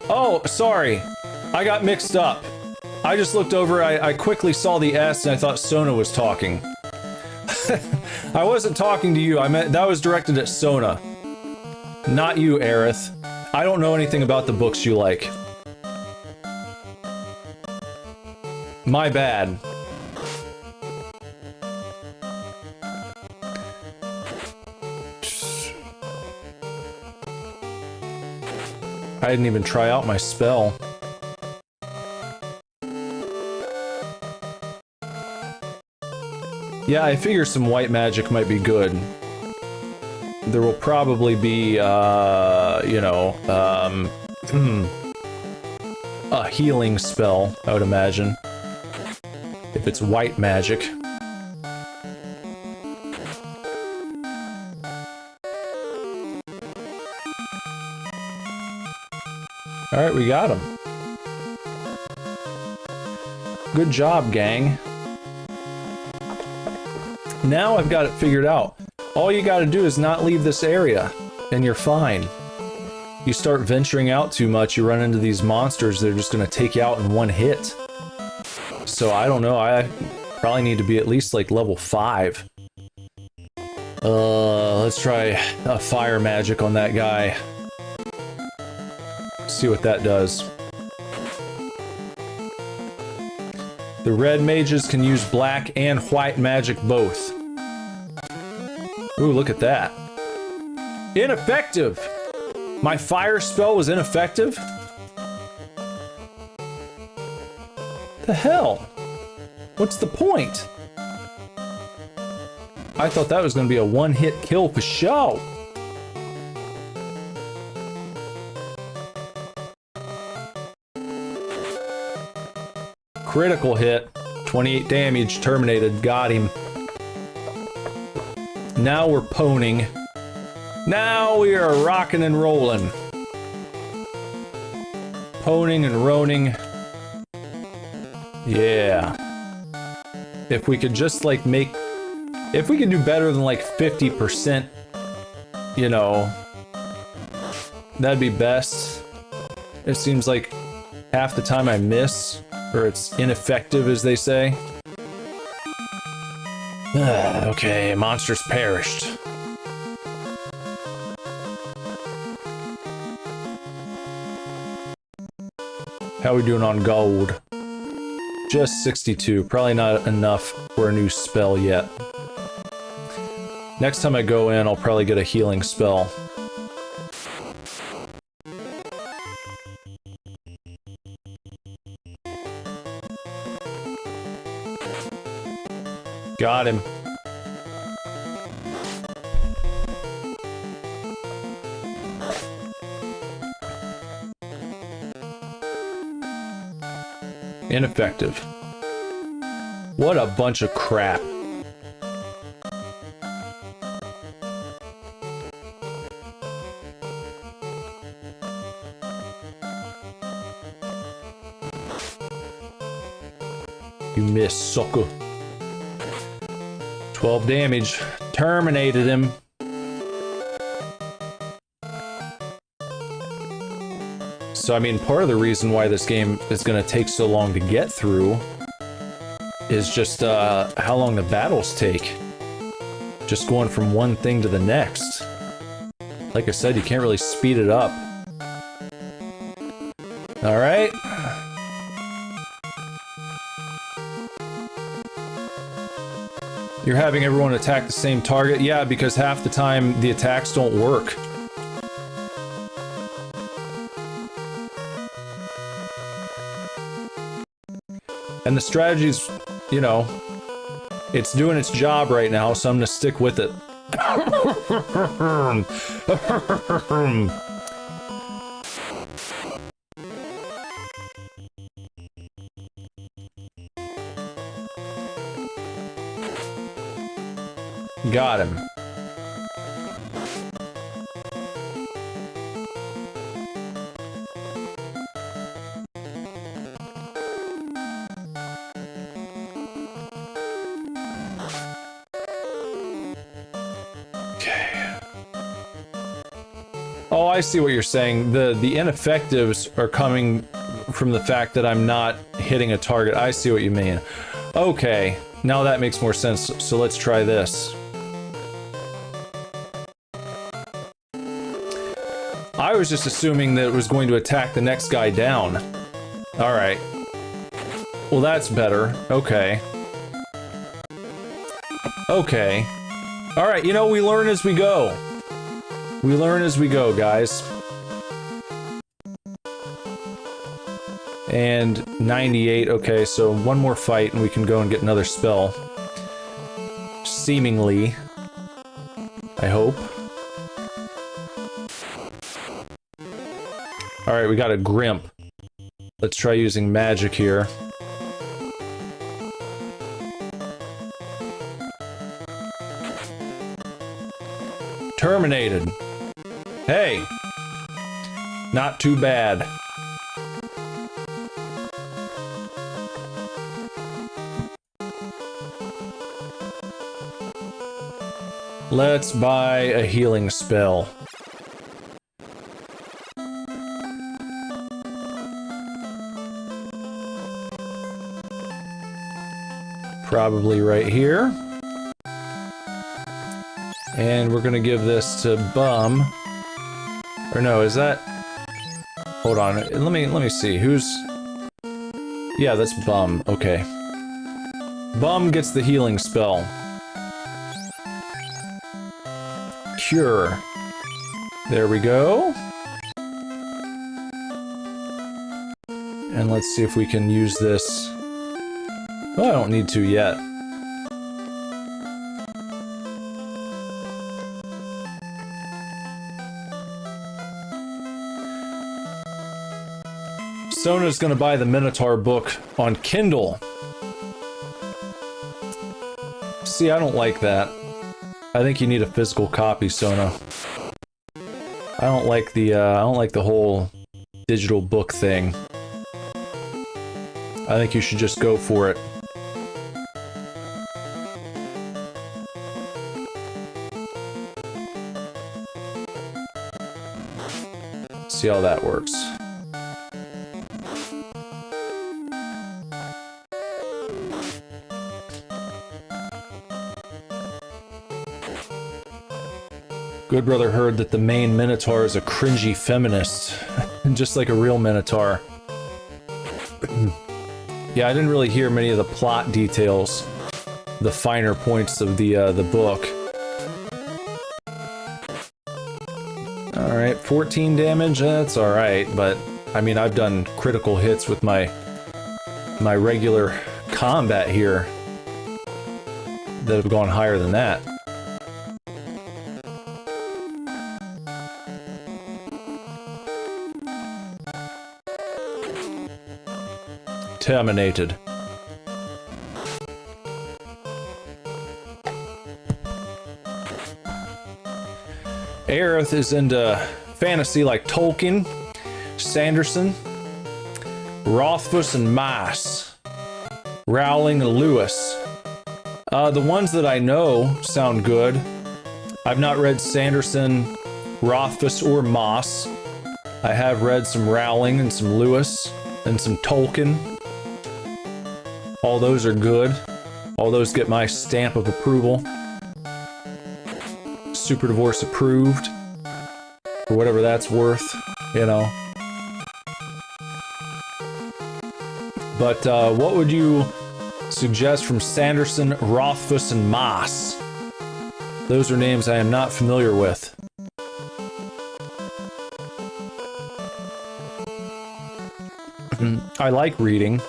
Speaker 1: Oh, sorry. I got mixed up. I just looked over, I quickly saw the S and I thought Sona was talking. I wasn't talking to you, I meant that was directed at Sona. Not you, Aerith. I don't know anything about the books you like. My bad. I didn't even try out my spell. Yeah, I figure some white magic might be good. There will probably be, you know, a healing spell, I would imagine. If it's white magic. Alright, we got him. Good job, gang. Now I've got it figured out. All you gotta do is not leave this area, and you're fine. You start venturing out too much, you run into these monsters that are just gonna take you out in one hit. So I don't know, I probably need to be at least like level 5. Let's try a fire magic on that guy. See what that does. The red mages can use black and white magic both. Ooh, look at that. Ineffective! My fire spell was ineffective? The hell? What's the point? I thought that was going to be a one-hit kill for show. Critical hit. 28 damage. Terminated. Got him. Now we're poning. Now we are rocking and rolling. Poning and roning. Yeah. If we could just like make... If we could do better than like 50%, you know, that'd be best. It seems like half the time I miss, or it's ineffective as they say. Okay, monsters perished. How are we doing on gold? Just 62. Probably not enough for a new spell yet. Next time I go in, I'll probably get a healing spell. Got him. Ineffective. What a bunch of crap. You missed, sucker. 12 damage. Terminated him. So, I mean, part of the reason why this game is going to take so long to get through is just how long the battles take. Just going from one thing to the next. Like I said, you can't really speed it up. Alright. You're having everyone attack the same target? Yeah, because half the time the attacks don't work. And the strategy's, you know, it's doing its job right now, so I'm gonna stick with it. Got him. Okay. Oh, I see what you're saying. The ineffectives are coming from the fact that I'm not hitting a target. I see what you mean. Okay, now that makes more sense. So let's try this. I was just assuming that it was going to attack the next guy down. Alright. Well, that's better. Okay. Okay. Alright, you know, we learn as we go. We learn as we go, guys. And 98, okay, so one more fight and we can go and get another spell. Seemingly. I hope. Alright, we got a Grimp. Let's try using magic here. Terminated. Hey! Not too bad. Let's buy a healing spell. Probably right here. And we're gonna give this to Bum. Or no, is that... Hold on, let me see, who's... Yeah, that's Bum, okay. Bum gets the healing spell. Cure. There we go. And let's see if we can use this. Well, I don't need to yet. Sona's gonna buy the Minotaur book on Kindle. See, I don't like that. I think you need a physical copy, Sona. I don't like the whole digital book thing. I think you should just go for it. See how that works. Good brother heard that the main Minotaur is a cringy feminist, just like a real Minotaur. Yeah, I didn't really hear many of the plot details, the finer points of the book. All right, 14 damage. That's all right, but I mean, I've done critical hits with my regular combat here that have gone higher than that. Terminated. Aerith is into fantasy like Tolkien, Sanderson, Rothfuss, and Maas, Rowling, and Lewis. The ones that I know sound good. I've not read Sanderson, Rothfuss, or Maas. I have read some Rowling and some Lewis and some Tolkien. All those are good. All those get my stamp of approval. Super Divorce approved. For whatever that's worth, you know. But what would you suggest from Sanderson, Rothfuss, and Maas? Those are names I am not familiar with. I like reading.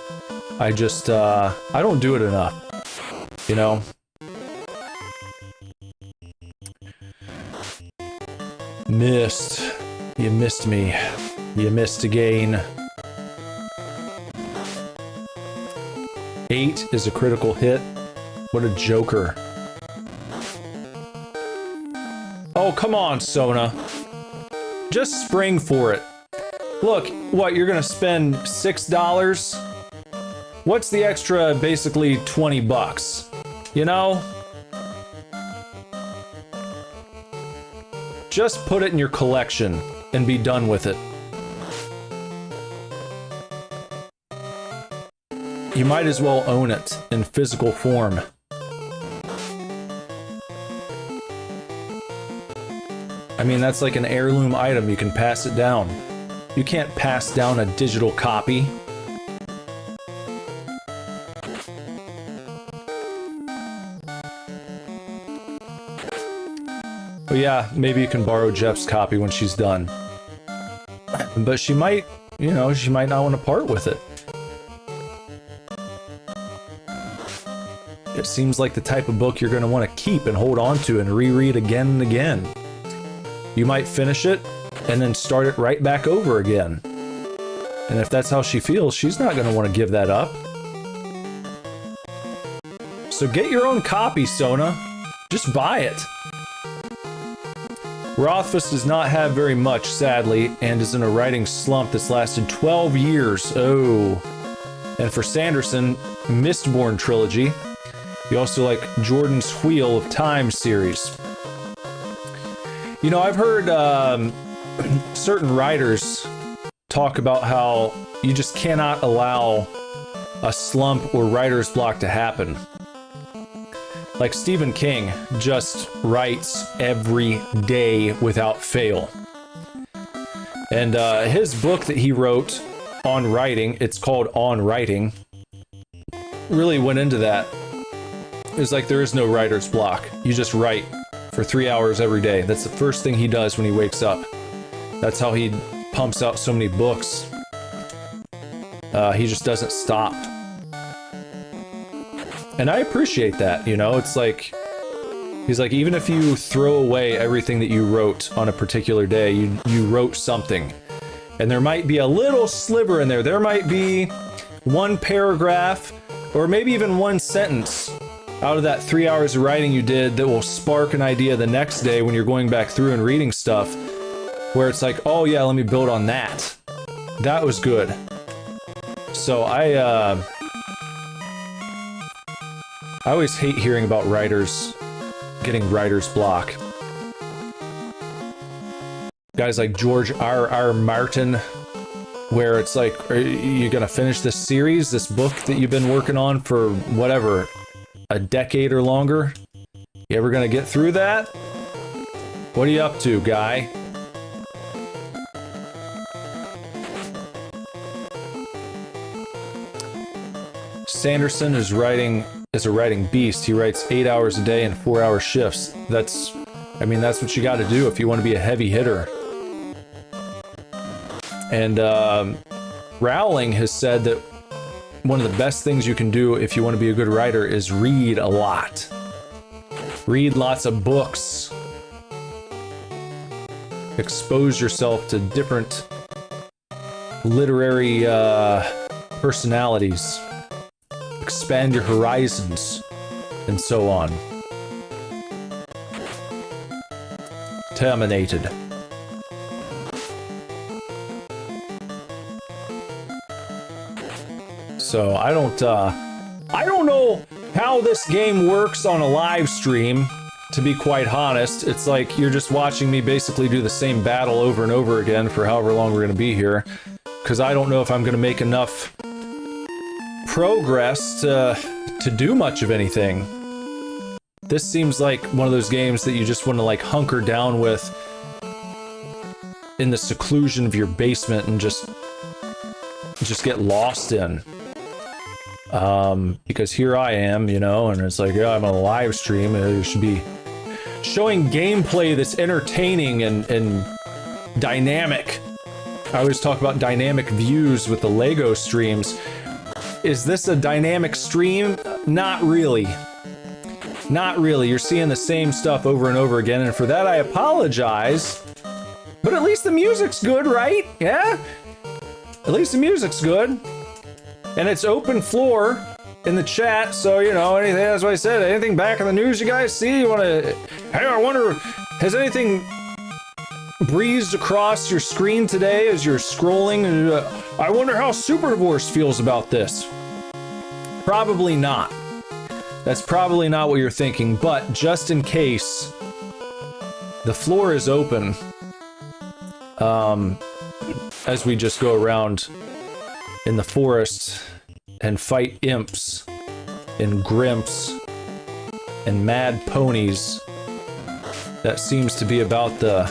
Speaker 1: I just, I don't do it enough, you know? Missed. You missed me. You missed again. 8 is a critical hit. What a joker. Oh, come on, Sona. Just spring for it. Look, what, you're gonna spend $6? What's the extra, basically 20 bucks? You know? Just put it in your collection and be done with it. You might as well own it in physical form. I mean, that's like an heirloom item, you can pass it down. You can't pass down a digital copy. But yeah, maybe you can borrow Jeff's copy when she's done. But she might, you know, she might not want to part with it. It seems like the type of book you're going to want to keep and hold on to and reread again and again. You might finish it and then start it right back over again. And if that's how she feels, she's not going to want to give that up. So get your own copy, Sona. Just buy it. Rothfuss does not have very much, sadly, and is in a writing slump that's lasted 12 years. Oh. And for Sanderson, Mistborn trilogy. You also like Jordan's Wheel of Time series. You know, I've heard certain writers talk about how you just cannot allow a slump or writer's block to happen. Like Stephen King just writes every day without fail. And his book that he wrote on writing, it's called On Writing, really went into that. It was like there is no writer's block. You just write for 3 hours every day. That's the first thing he does when he wakes up. That's how he pumps out so many books. He just doesn't stop. And I appreciate that, you know? It's like, he's like, even if you throw away everything that you wrote on a particular day, you wrote something. And there might be a little sliver in there. There might be one paragraph, or maybe even one sentence out of that 3 hours of writing you did that will spark an idea the next day when you're going back through and reading stuff, where it's like, oh yeah, let me build on that. That was good. So I always hate hearing about writers getting writer's block. Guys like George R.R. Martin, where it's like, are you gonna finish this series, this book that you've been working on for whatever, a decade or longer? You ever gonna get through that? What are you up to, guy? Sanderson is a writing beast. He writes 8 hours a day in 4-hour shifts. That's what you got to do if you want to be a heavy hitter. And Rowling has said that one of the best things you can do if you want to be a good writer is read a lot. Read lots of books. Expose yourself to different literary personalities. Expand your horizons, and so on. Terminated. So I don't know how this game works on a live stream, to be quite honest. It's like you're just watching me basically do the same battle over and over again for however long we're going to be here, because I don't know if I'm going to make enough progress to do much of anything. This seems like one of those games that you just want to like hunker down with in the seclusion of your basement and just get lost in. Because here I am, you know, and it's like, yeah, I'm on a live stream. You should be showing gameplay that's entertaining and dynamic. I always talk about dynamic views with the Lego streams. Is this a dynamic stream? Not really. Not really. You're seeing the same stuff over and over again, and for that I apologize. But at least the music's good, right? Yeah? At least the music's good. And it's open floor in the chat, so, you know, anything, that's what I said. Anything back in the news you guys see? You want to... Hey, I wonder, has anything breezed across your screen today as you're scrolling? I wonder how Super Divorce feels about this. Probably not. That's probably not what you're thinking, but just in case, the floor is open as we just go around in the forest and fight imps and grimps and mad ponies. That seems to be about the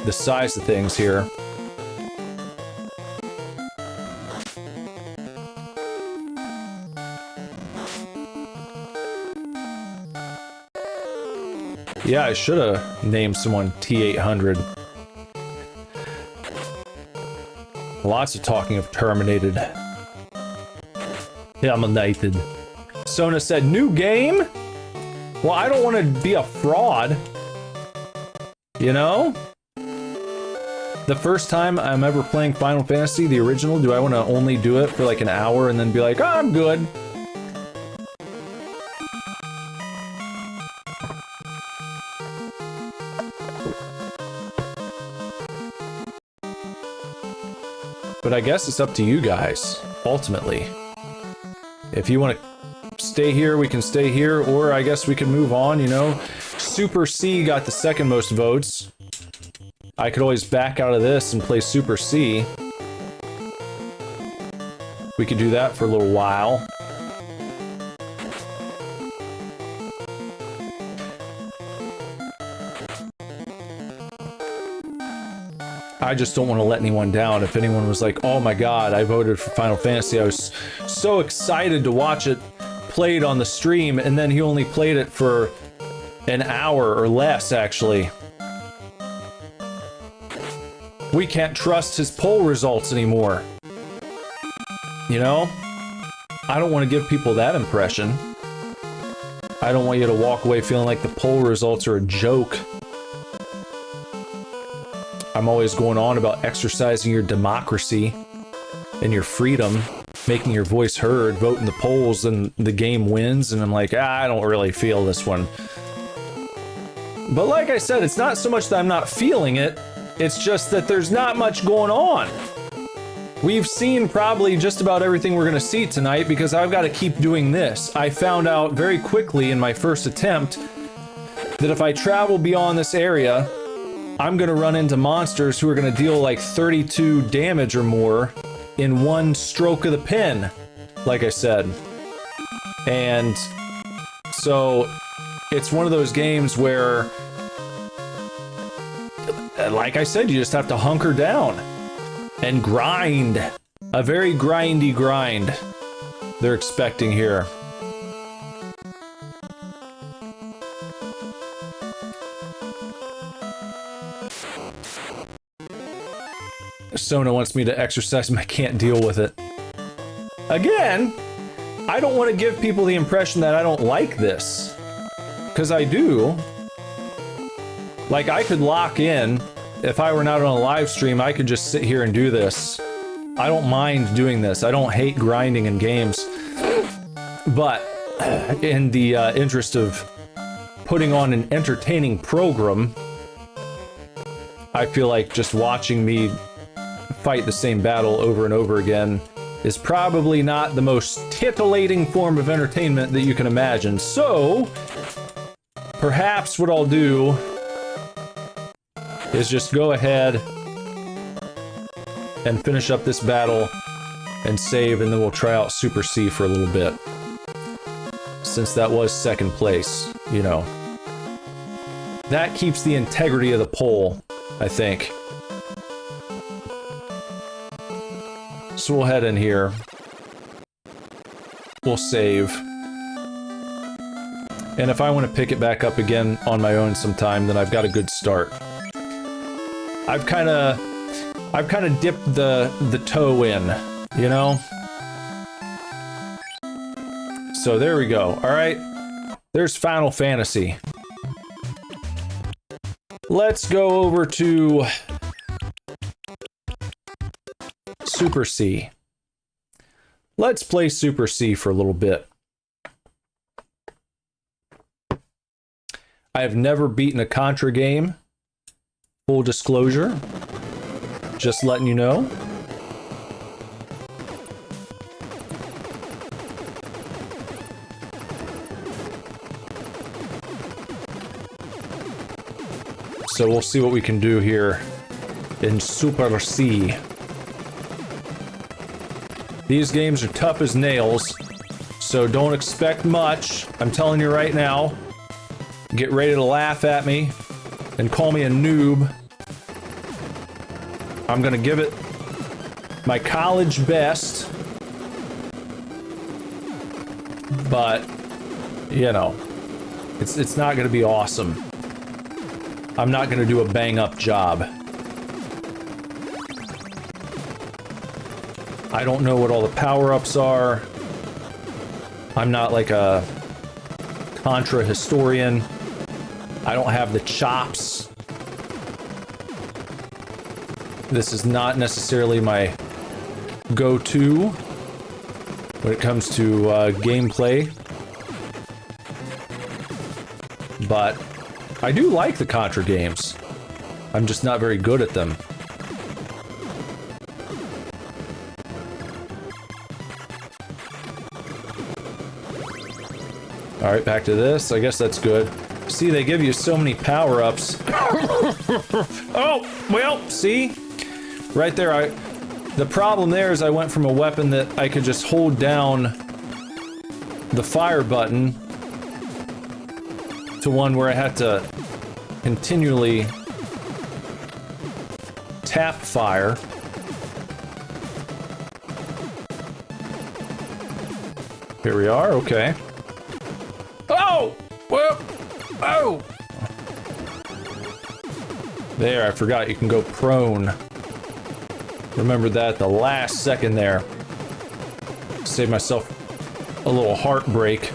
Speaker 1: size of things here. Yeah, I should have named someone T800. Lots of talking of terminated. Terminated. Sona said, new game? Well, I don't want to be a fraud. You know? The first time I'm ever playing Final Fantasy, the original, do I want to only do it for like an hour and then be like, oh, I'm good? But I guess it's up to you guys, ultimately. If you want to stay here, we can stay here, or I guess we can move on, you know? Super C got the second most votes. I could always back out of this and play Super C. We could do that for a little while. I just don't want to let anyone down. If anyone was like, oh my god, I voted for Final Fantasy, I was so excited to watch it played on the stream, and then he only played it for an hour or less, actually. We can't trust his poll results anymore. You know? I don't want to give people that impression. I don't want you to walk away feeling like the poll results are a joke. I'm always going on about exercising your democracy and your freedom, making your voice heard, voting the polls, and the game wins, and I'm like, I don't really feel this one. But like I said, it's not so much that I'm not feeling it, it's just that there's not much going on. We've seen probably just about everything we're gonna see tonight because I've got to keep doing this. I found out very quickly in my first attempt that if I travel beyond this area, I'm gonna run into monsters who are gonna deal like 32 damage or more in one stroke of the pen, like I said. And so it's one of those games where, like I said, you just have to hunker down and grind. A very grindy grind they're expecting here. Sona wants me to exercise and I can't deal with it. Again, I don't want to give people the impression that I don't like this. Because I do. Like, I could lock in. If I were not on a live stream, I could just sit here and do this. I don't mind doing this. I don't hate grinding in games. But in the interest of putting on an entertaining program, I feel like just watching me fight the same battle over and over again is probably not the most titillating form of entertainment that you can imagine. So, perhaps what I'll do is just go ahead and finish up this battle and save, and then we'll try out Super C for a little bit. Since that was second place, you know. That keeps the integrity of the poll, I think. So we'll head in here. We'll save. And if I want to pick it back up again on my own sometime, then I've got a good start. I've kind of dipped the toe in, you know? So there we go. All right. There's Final Fantasy. Let's go over to Super C. Let's play Super C for a little bit. I have never beaten a Contra game. Full disclosure. Just letting you know. So we'll see what we can do here in Super C. These games are tough as nails, so don't expect much. I'm telling you right now. Get ready to laugh at me and call me a noob. I'm gonna give it my college best. But, you know, it's not gonna be awesome. I'm not gonna do a bang-up job. I don't know what all the power-ups are. I'm not like a Contra historian. I don't have the chops. This is not necessarily my go-to when it comes to gameplay. But I do like the Contra games. I'm just not very good at them. Alright, back to this. I guess that's good. See, they give you so many power-ups. Oh, well, see? Right there, the problem there is I went from a weapon that I could just hold down the fire button to one where I had to continually tap fire. Here we are, okay. Oh! Whoa! Oh! There, I forgot you can go prone. Remember that the last second there. Save myself a little heartbreak.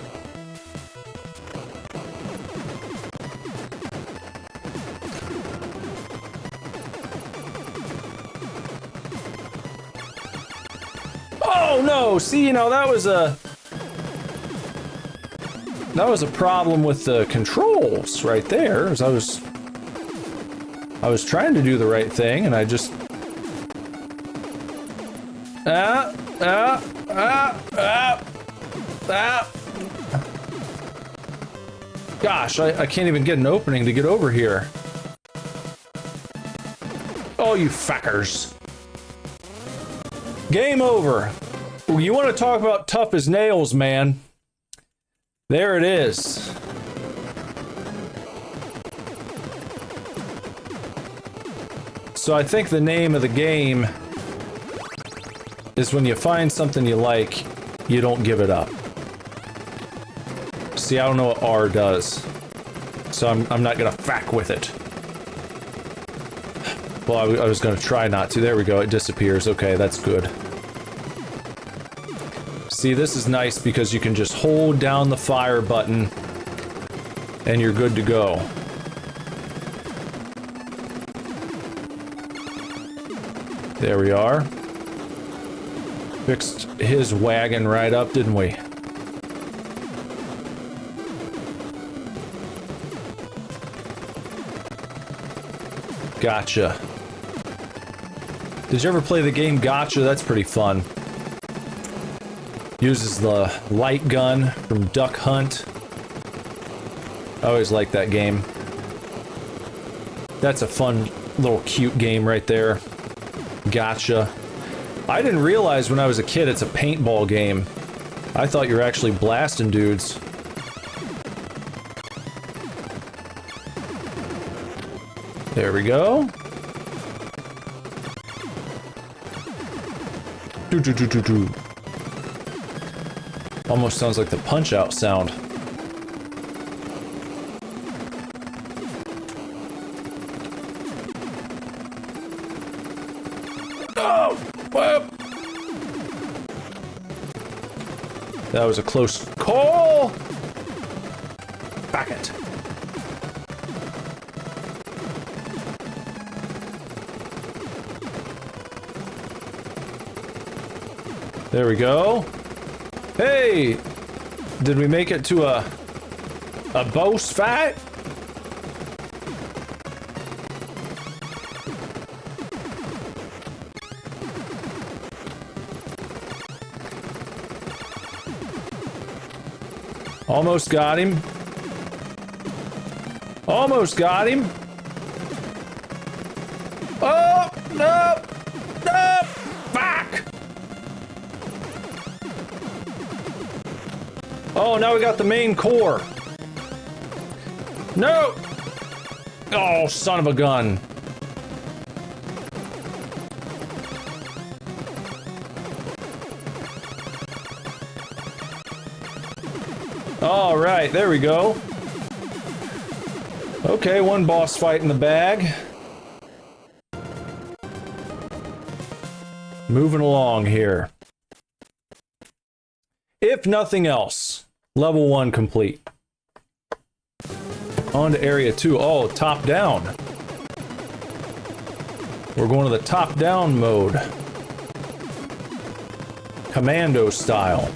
Speaker 1: Oh no! See, you know, that was a problem with the controls right there, as I was trying to do the right thing, and I just... Gosh, I can't even get an opening to get over here. Oh, you fuckers. Game over. You want to talk about tough as nails, man? There it is. So I think the name of the game is when you find something you like, you don't give it up. See, I don't know what R does, so I'm not gonna fuck with it. Well, I was gonna try not to. There we go, it disappears. Okay, that's good. See, this is nice because you can just hold down the fire button and you're good to go. There we are. Fixed his wagon right up, didn't we? Gotcha. Did you ever play the game Gotcha? That's pretty fun. Uses the light gun from Duck Hunt. I always liked that game. That's a fun little cute game right there. Gotcha. I didn't realize when I was a kid it's a paintball game. I thought you were actually blasting dudes. There we go. Do. Almost sounds like the Punch-Out sound. Oh! Whoa! That was a close call! Back it. There we go. Hey! Did we make it to a boss fight? Almost got him. Almost got him. Oh, no! No! Fuck! Oh, now we got the main core. No! Oh, son of a gun. All right, there we go. Okay, one boss fight in the bag. Moving along here. If nothing else, level 1 complete. On to area 2. Oh, top down. We're going to the top down mode. Commando style.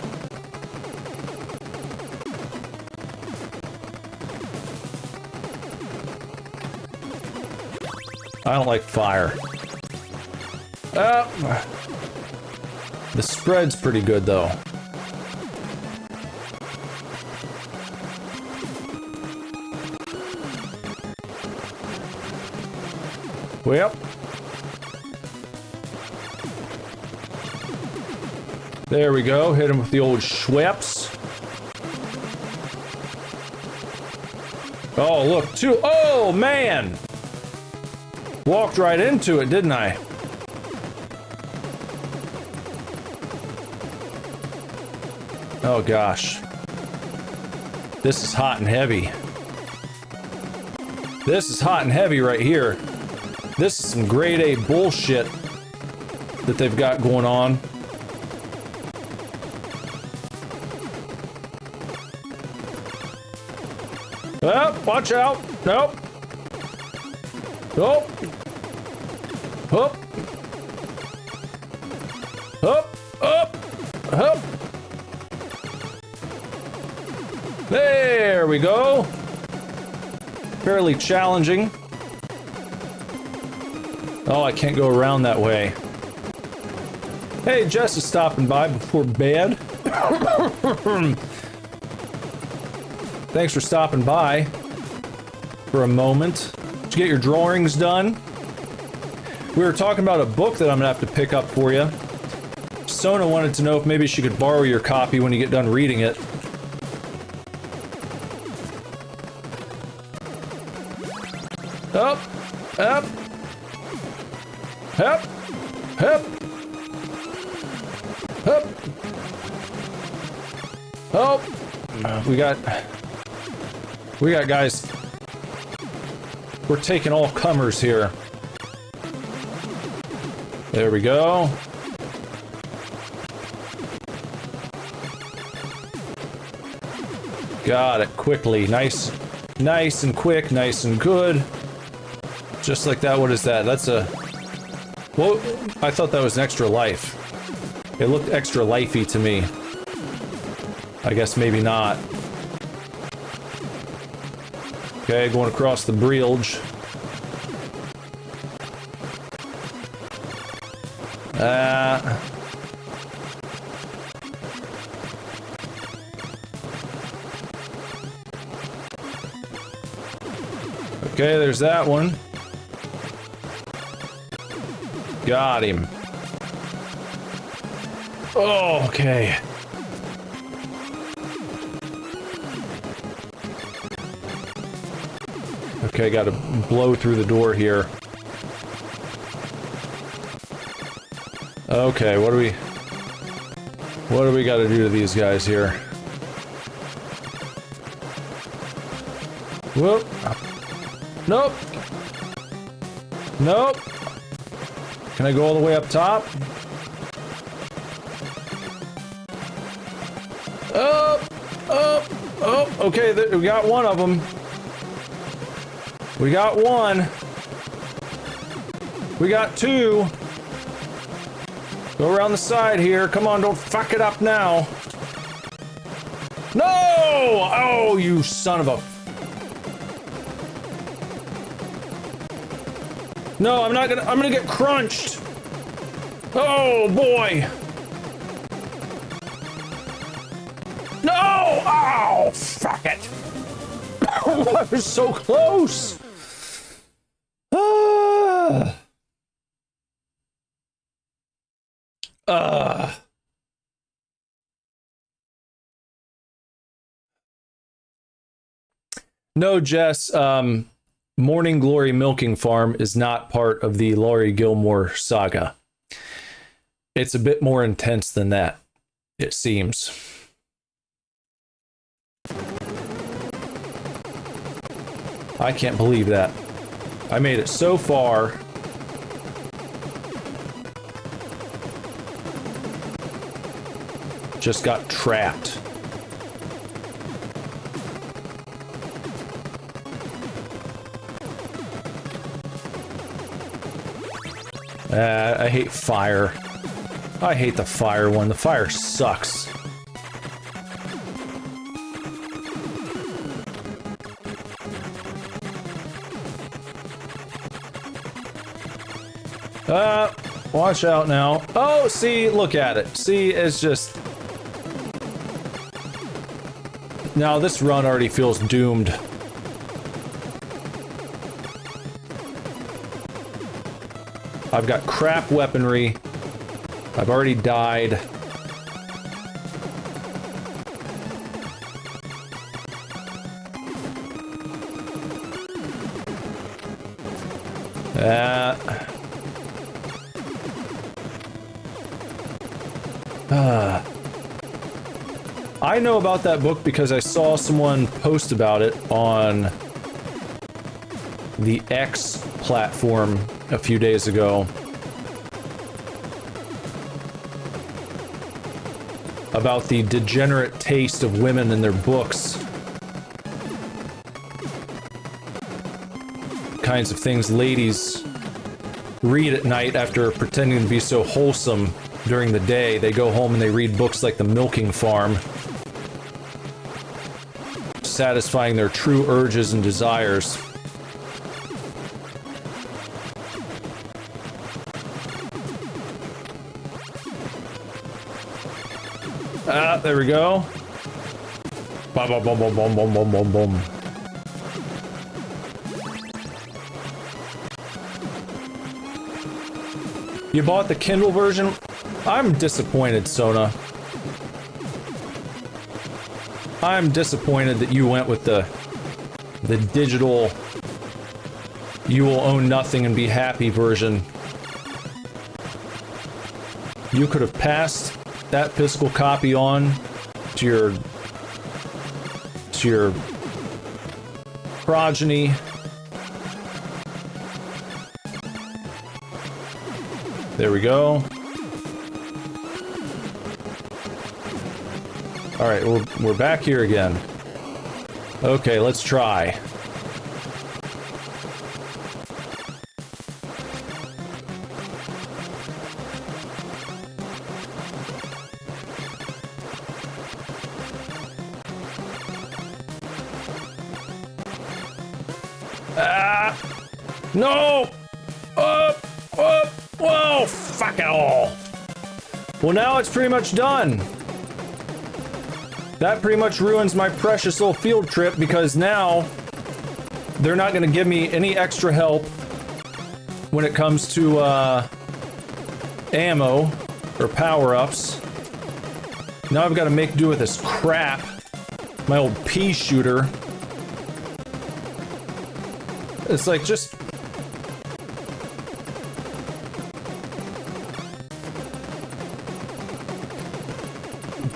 Speaker 1: I don't like fire. The spread's pretty good though. Well. There we go. Hit him with the old Schweppes. Oh, look, oh, man! Walked right into it, didn't I? Oh gosh. This is hot and heavy. This is hot and heavy right here. This is some grade A bullshit that they've got going on. Oh, watch out. Nope. Oh. Up. Up. Up. Up. There we go. Fairly challenging. Oh, I can't go around that way. Hey, Jess is stopping by before bed. Thanks for stopping by for a moment. Did you get your drawings done? We were talking about a book that I'm gonna have to pick up for you. Sona wanted to know if maybe she could borrow your copy when you get done reading it. Up, up, up, up, up. Oh, we got guys. We're taking all comers here. There we go. Got it quickly. Nice and quick, nice and good. Just like that. What is that? That's a... Well, I thought that was an extra life. It looked extra lifey to me. I guess maybe not. Okay, going across the bridge. Okay, there's that one. Got him. Oh, okay. Okay, gotta blow through the door here. Okay, what do we gotta do to these guys here? Whoop. Nope. Nope. Can I go all the way up top? Up, up, up. Okay, we got one of them. We got one. We got two. Go around the side here. Come on, don't fuck it up now. No! Oh, you son of a... No, I'm gonna get crunched. Oh, boy. No! Oh, fuck it. I was so close. No, Jess, Morning Glory Milking Farm is not part of the Laurie Gilmore saga. It's a bit more intense than that, it seems. I can't believe that. I made it so far. Just got trapped. I hate fire. I hate the fire one. The fire sucks. Watch out now. Oh, see, look at it. See, it's just... Now this run already feels doomed. I've got crap weaponry. I've already died. I know about that book because I saw someone post about it on the X platform a few days ago. About the degenerate taste of women in their books. Kinds of things ladies read at night after pretending to be so wholesome during the day. They go home and they read books like The Milking Farm, satisfying their true urges and desires. Ah, there we go. Boom, boom, boom, boom, boom, boom, boom, boom, boom. You bought the Kindle version? I'm disappointed, Sona. I'm disappointed that you went with the digital you will own nothing and be happy version. You could have passed that physical copy on to your progeny. There we go. All right, we're back here again. Okay, let's try. Ah! No! Up! Up! Whoa! Fuck it all! Well, now it's pretty much done. That pretty much ruins my precious little field trip because now they're not going to give me any extra help when it comes to ammo or power-ups. Now I've got to make do with this crap. My old pea shooter. It's like just...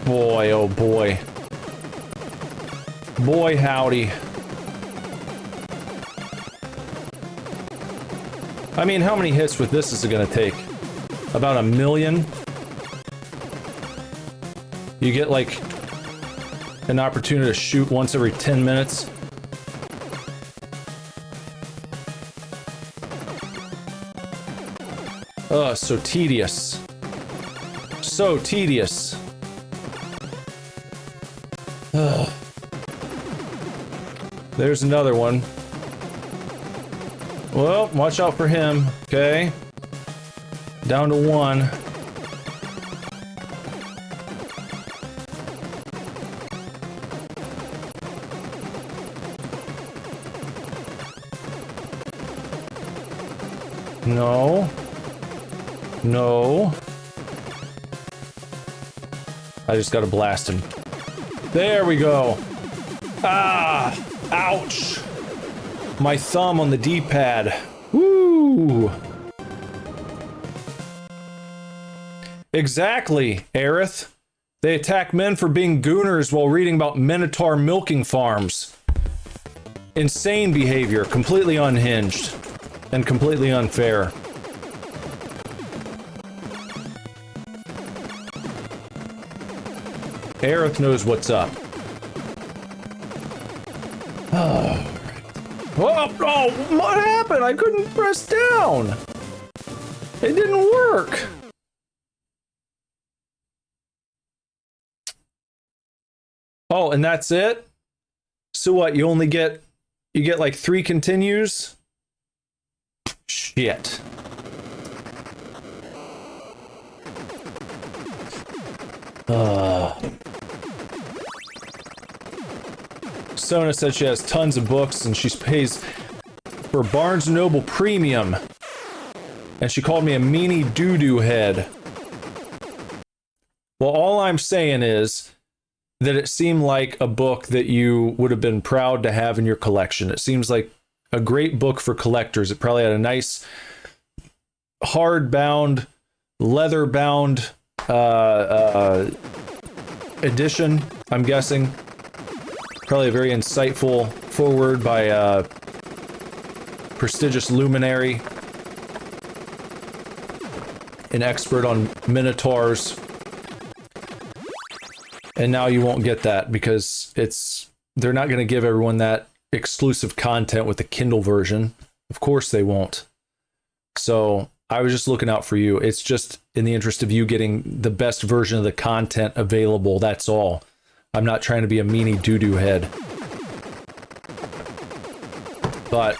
Speaker 1: Boy, oh boy. Boy, howdy. I mean, how many hits with this is it gonna take? About 1 million? You get like an opportunity to shoot once every 10 minutes. Ugh, so tedious. So tedious. Ugh. There's another one. Well, watch out for him, okay? Down to 1. No. No. I just gotta blast him. There we go. Ah! Ouch! My thumb on the D-pad. Woo! Exactly, Aerith. They attack men for being gooners while reading about Minotaur milking farms. Insane behavior, completely unhinged, and completely unfair. Aerith knows what's up. Oh, oh, what happened? I couldn't press down. It didn't work. Oh, and that's it? So what, you get like 3 continues? Shit. Sona said she has tons of books and she pays for Barnes & Noble Premium. And she called me a meanie doo-doo head. Well, all I'm saying is that it seemed like a book that you would have been proud to have in your collection. It seems like a great book for collectors. It probably had a nice hardbound, leather-bound edition, I'm guessing. Probably a very insightful foreword by a prestigious luminary, an expert on minotaurs. And now you won't get that because they're not going to give everyone that exclusive content with the Kindle version. Of course they won't. So I was just looking out for you. It's just in the interest of you getting the best version of the content available. That's all. I'm not trying to be a meanie doo-doo head. But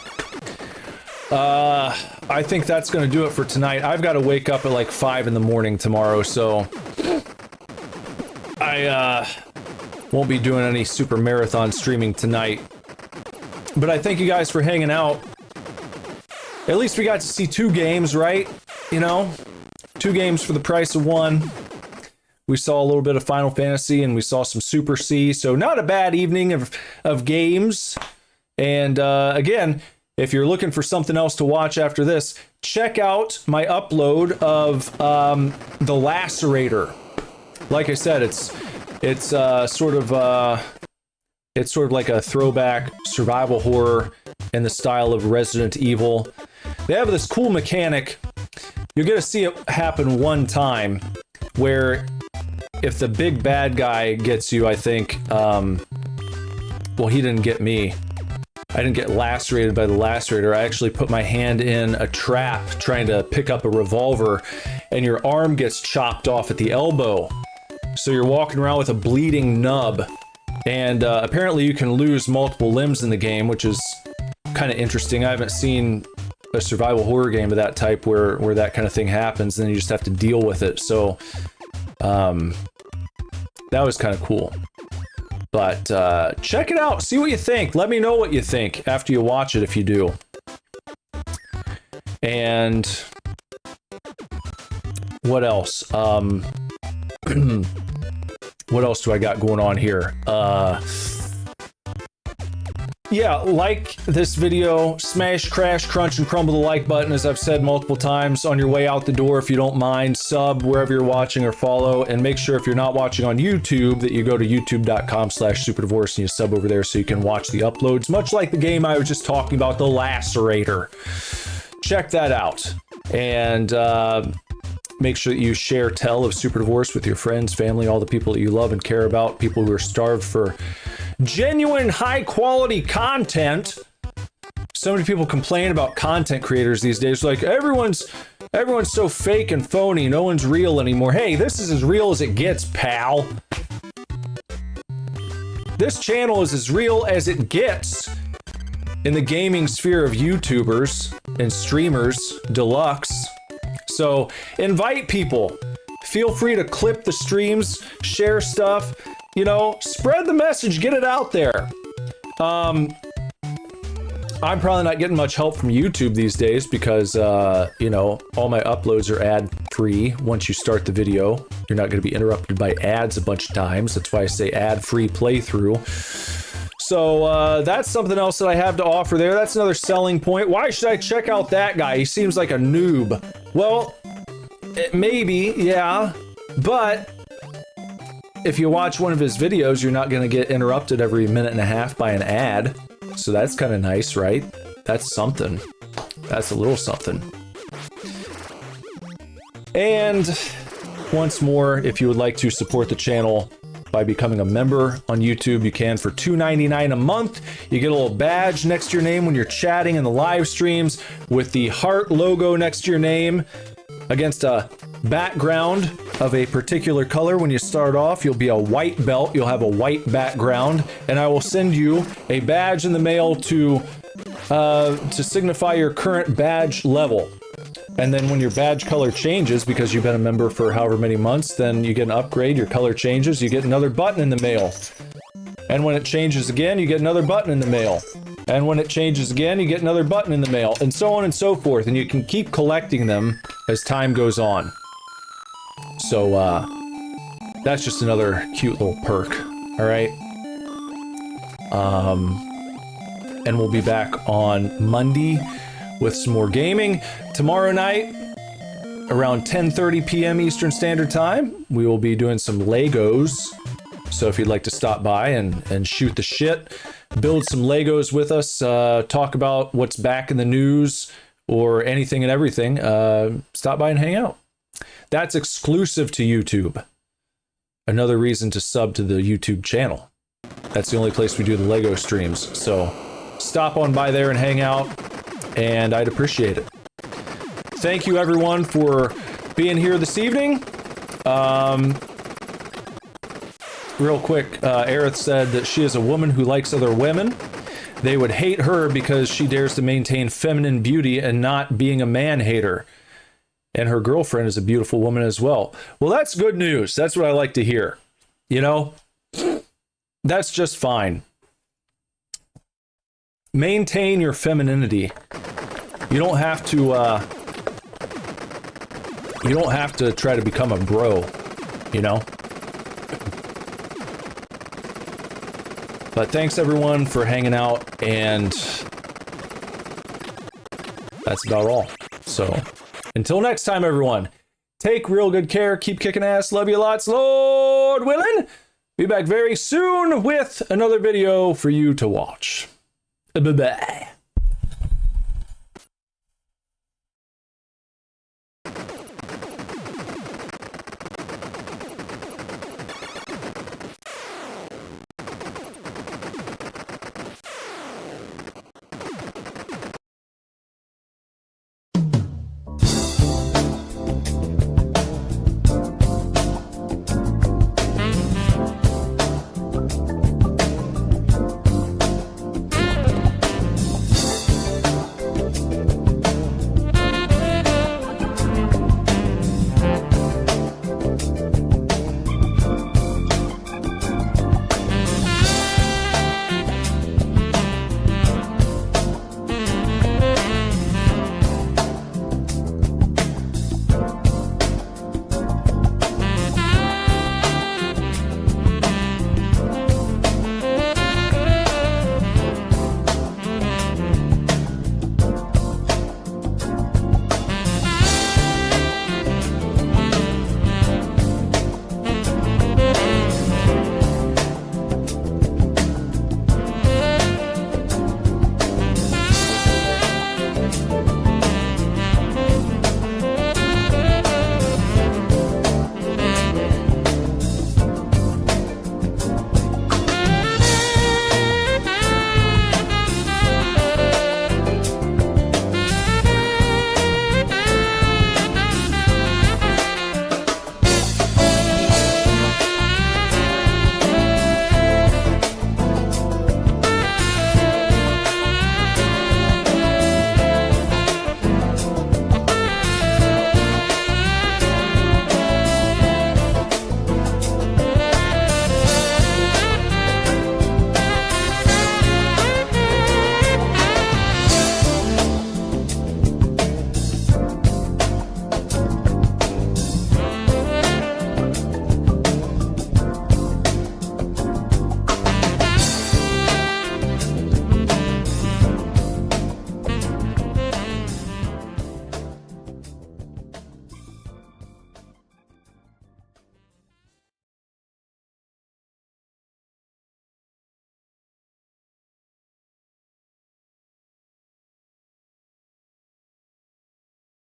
Speaker 1: I think that's going to do it for tonight. I've got to wake up at like 5 in the morning tomorrow, so I won't be doing any super marathon streaming tonight. But I thank you guys for hanging out. At least we got to see 2 games, right? You know, 2 games for the price of 1. We saw a little bit of Final Fantasy and we saw some Super C, so not a bad evening of games. And again, if you're looking for something else to watch after this, check out my upload of The Lacerator. Like I said, it's sort of like a throwback survival horror in the style of Resident Evil. They have this cool mechanic. You're gonna see it happen one time, where if the big bad guy gets you, I think, well, he didn't get me. I didn't get lacerated by the lacerator. I actually put my hand in a trap trying to pick up a revolver, and your arm gets chopped off at the elbow. So you're walking around with a bleeding nub. And apparently you can lose multiple limbs in the game, which is kind of interesting. I haven't seen a survival horror game of that type where that kind of thing happens, and then you just have to deal with it. So that was kind of cool. But check it out, see what you think. Let me know what you think after you watch it, if you do. And what else? What else do I got going on here? Yeah, like this video, smash, crash, crunch, and crumble the like button, as I've said multiple times, on your way out the door if you don't mind. Sub wherever you're watching or follow, and make sure if you're not watching on YouTube that you go to youtube.com/superdivorce and you sub over there so you can watch the uploads, much like the game I was just talking about, The Lacerator. Check that out. And make sure that you share Tell of Super Divorce with your friends, family, all the people that you love and care about, people who are starved for genuine high-quality content. So many people complain about content creators these days, like everyone's so fake and phony, no one's real anymore. Hey, this is as real as it gets, pal. This channel is as real as it gets in the gaming sphere of YouTubers and streamers deluxe. So invite people. Feel free to clip the streams, share stuff, you know, spread the message, get it out there. I'm probably not getting much help from YouTube these days because, you know, all my uploads are ad-free. Once you start the video, you're not going to be interrupted by ads a bunch of times. That's why I say ad-free playthrough. So that's something else that I have to offer there. That's another selling point. Why should I check out that guy? He seems like a noob. Well, maybe, yeah, but if you watch one of his videos, you're not going to get interrupted every minute and a half by an ad. So that's kind of nice, right? That's something. That's a little something. And once more, if you would like to support the channel by becoming a member on YouTube, you can for $2.99 a month. You get a little badge next to your name when you're chatting in the live streams with the heart logo next to your name against a background of a particular color. When you start off, you'll be a white belt. You'll have a white background, and I will send you a badge in the mail to signify your current badge level. And then when your badge color changes, because you've been a member for however many months, then you get an upgrade, your color changes, you get another button in the mail. And when it changes again, you get another button in the mail. And when it changes again, you get another button in the mail, and so on and so forth. And you can keep collecting them as time goes on. So, that's just another cute little perk, all right? and we'll be back on Monday with some more gaming. Tomorrow night, around 10:30 p.m. Eastern Standard Time, we will be doing some Legos. So if you'd like to stop by and shoot the shit, build some Legos with us, talk about what's back in the news or anything and everything, stop by and hang out. That's exclusive to YouTube. Another reason to sub to the YouTube channel. That's the only place we do the Lego streams. So stop on by there and hang out, and I'd appreciate it. Thank you everyone for being here this evening. Real quick, Aerith said that she is a woman who likes other women. They would hate her because she dares to maintain feminine beauty and not being a man hater. And her girlfriend is a beautiful woman as well. Well, that's good news. That's what I like to hear. You know, that's just fine. Maintain your femininity. You don't have to try to become a bro, you know? But thanks everyone for hanging out, and that's about all. So until next time, everyone, take real good care, keep kicking ass, love you lots, Lord willing. Be back very soon with another video for you to watch. Bye-bye.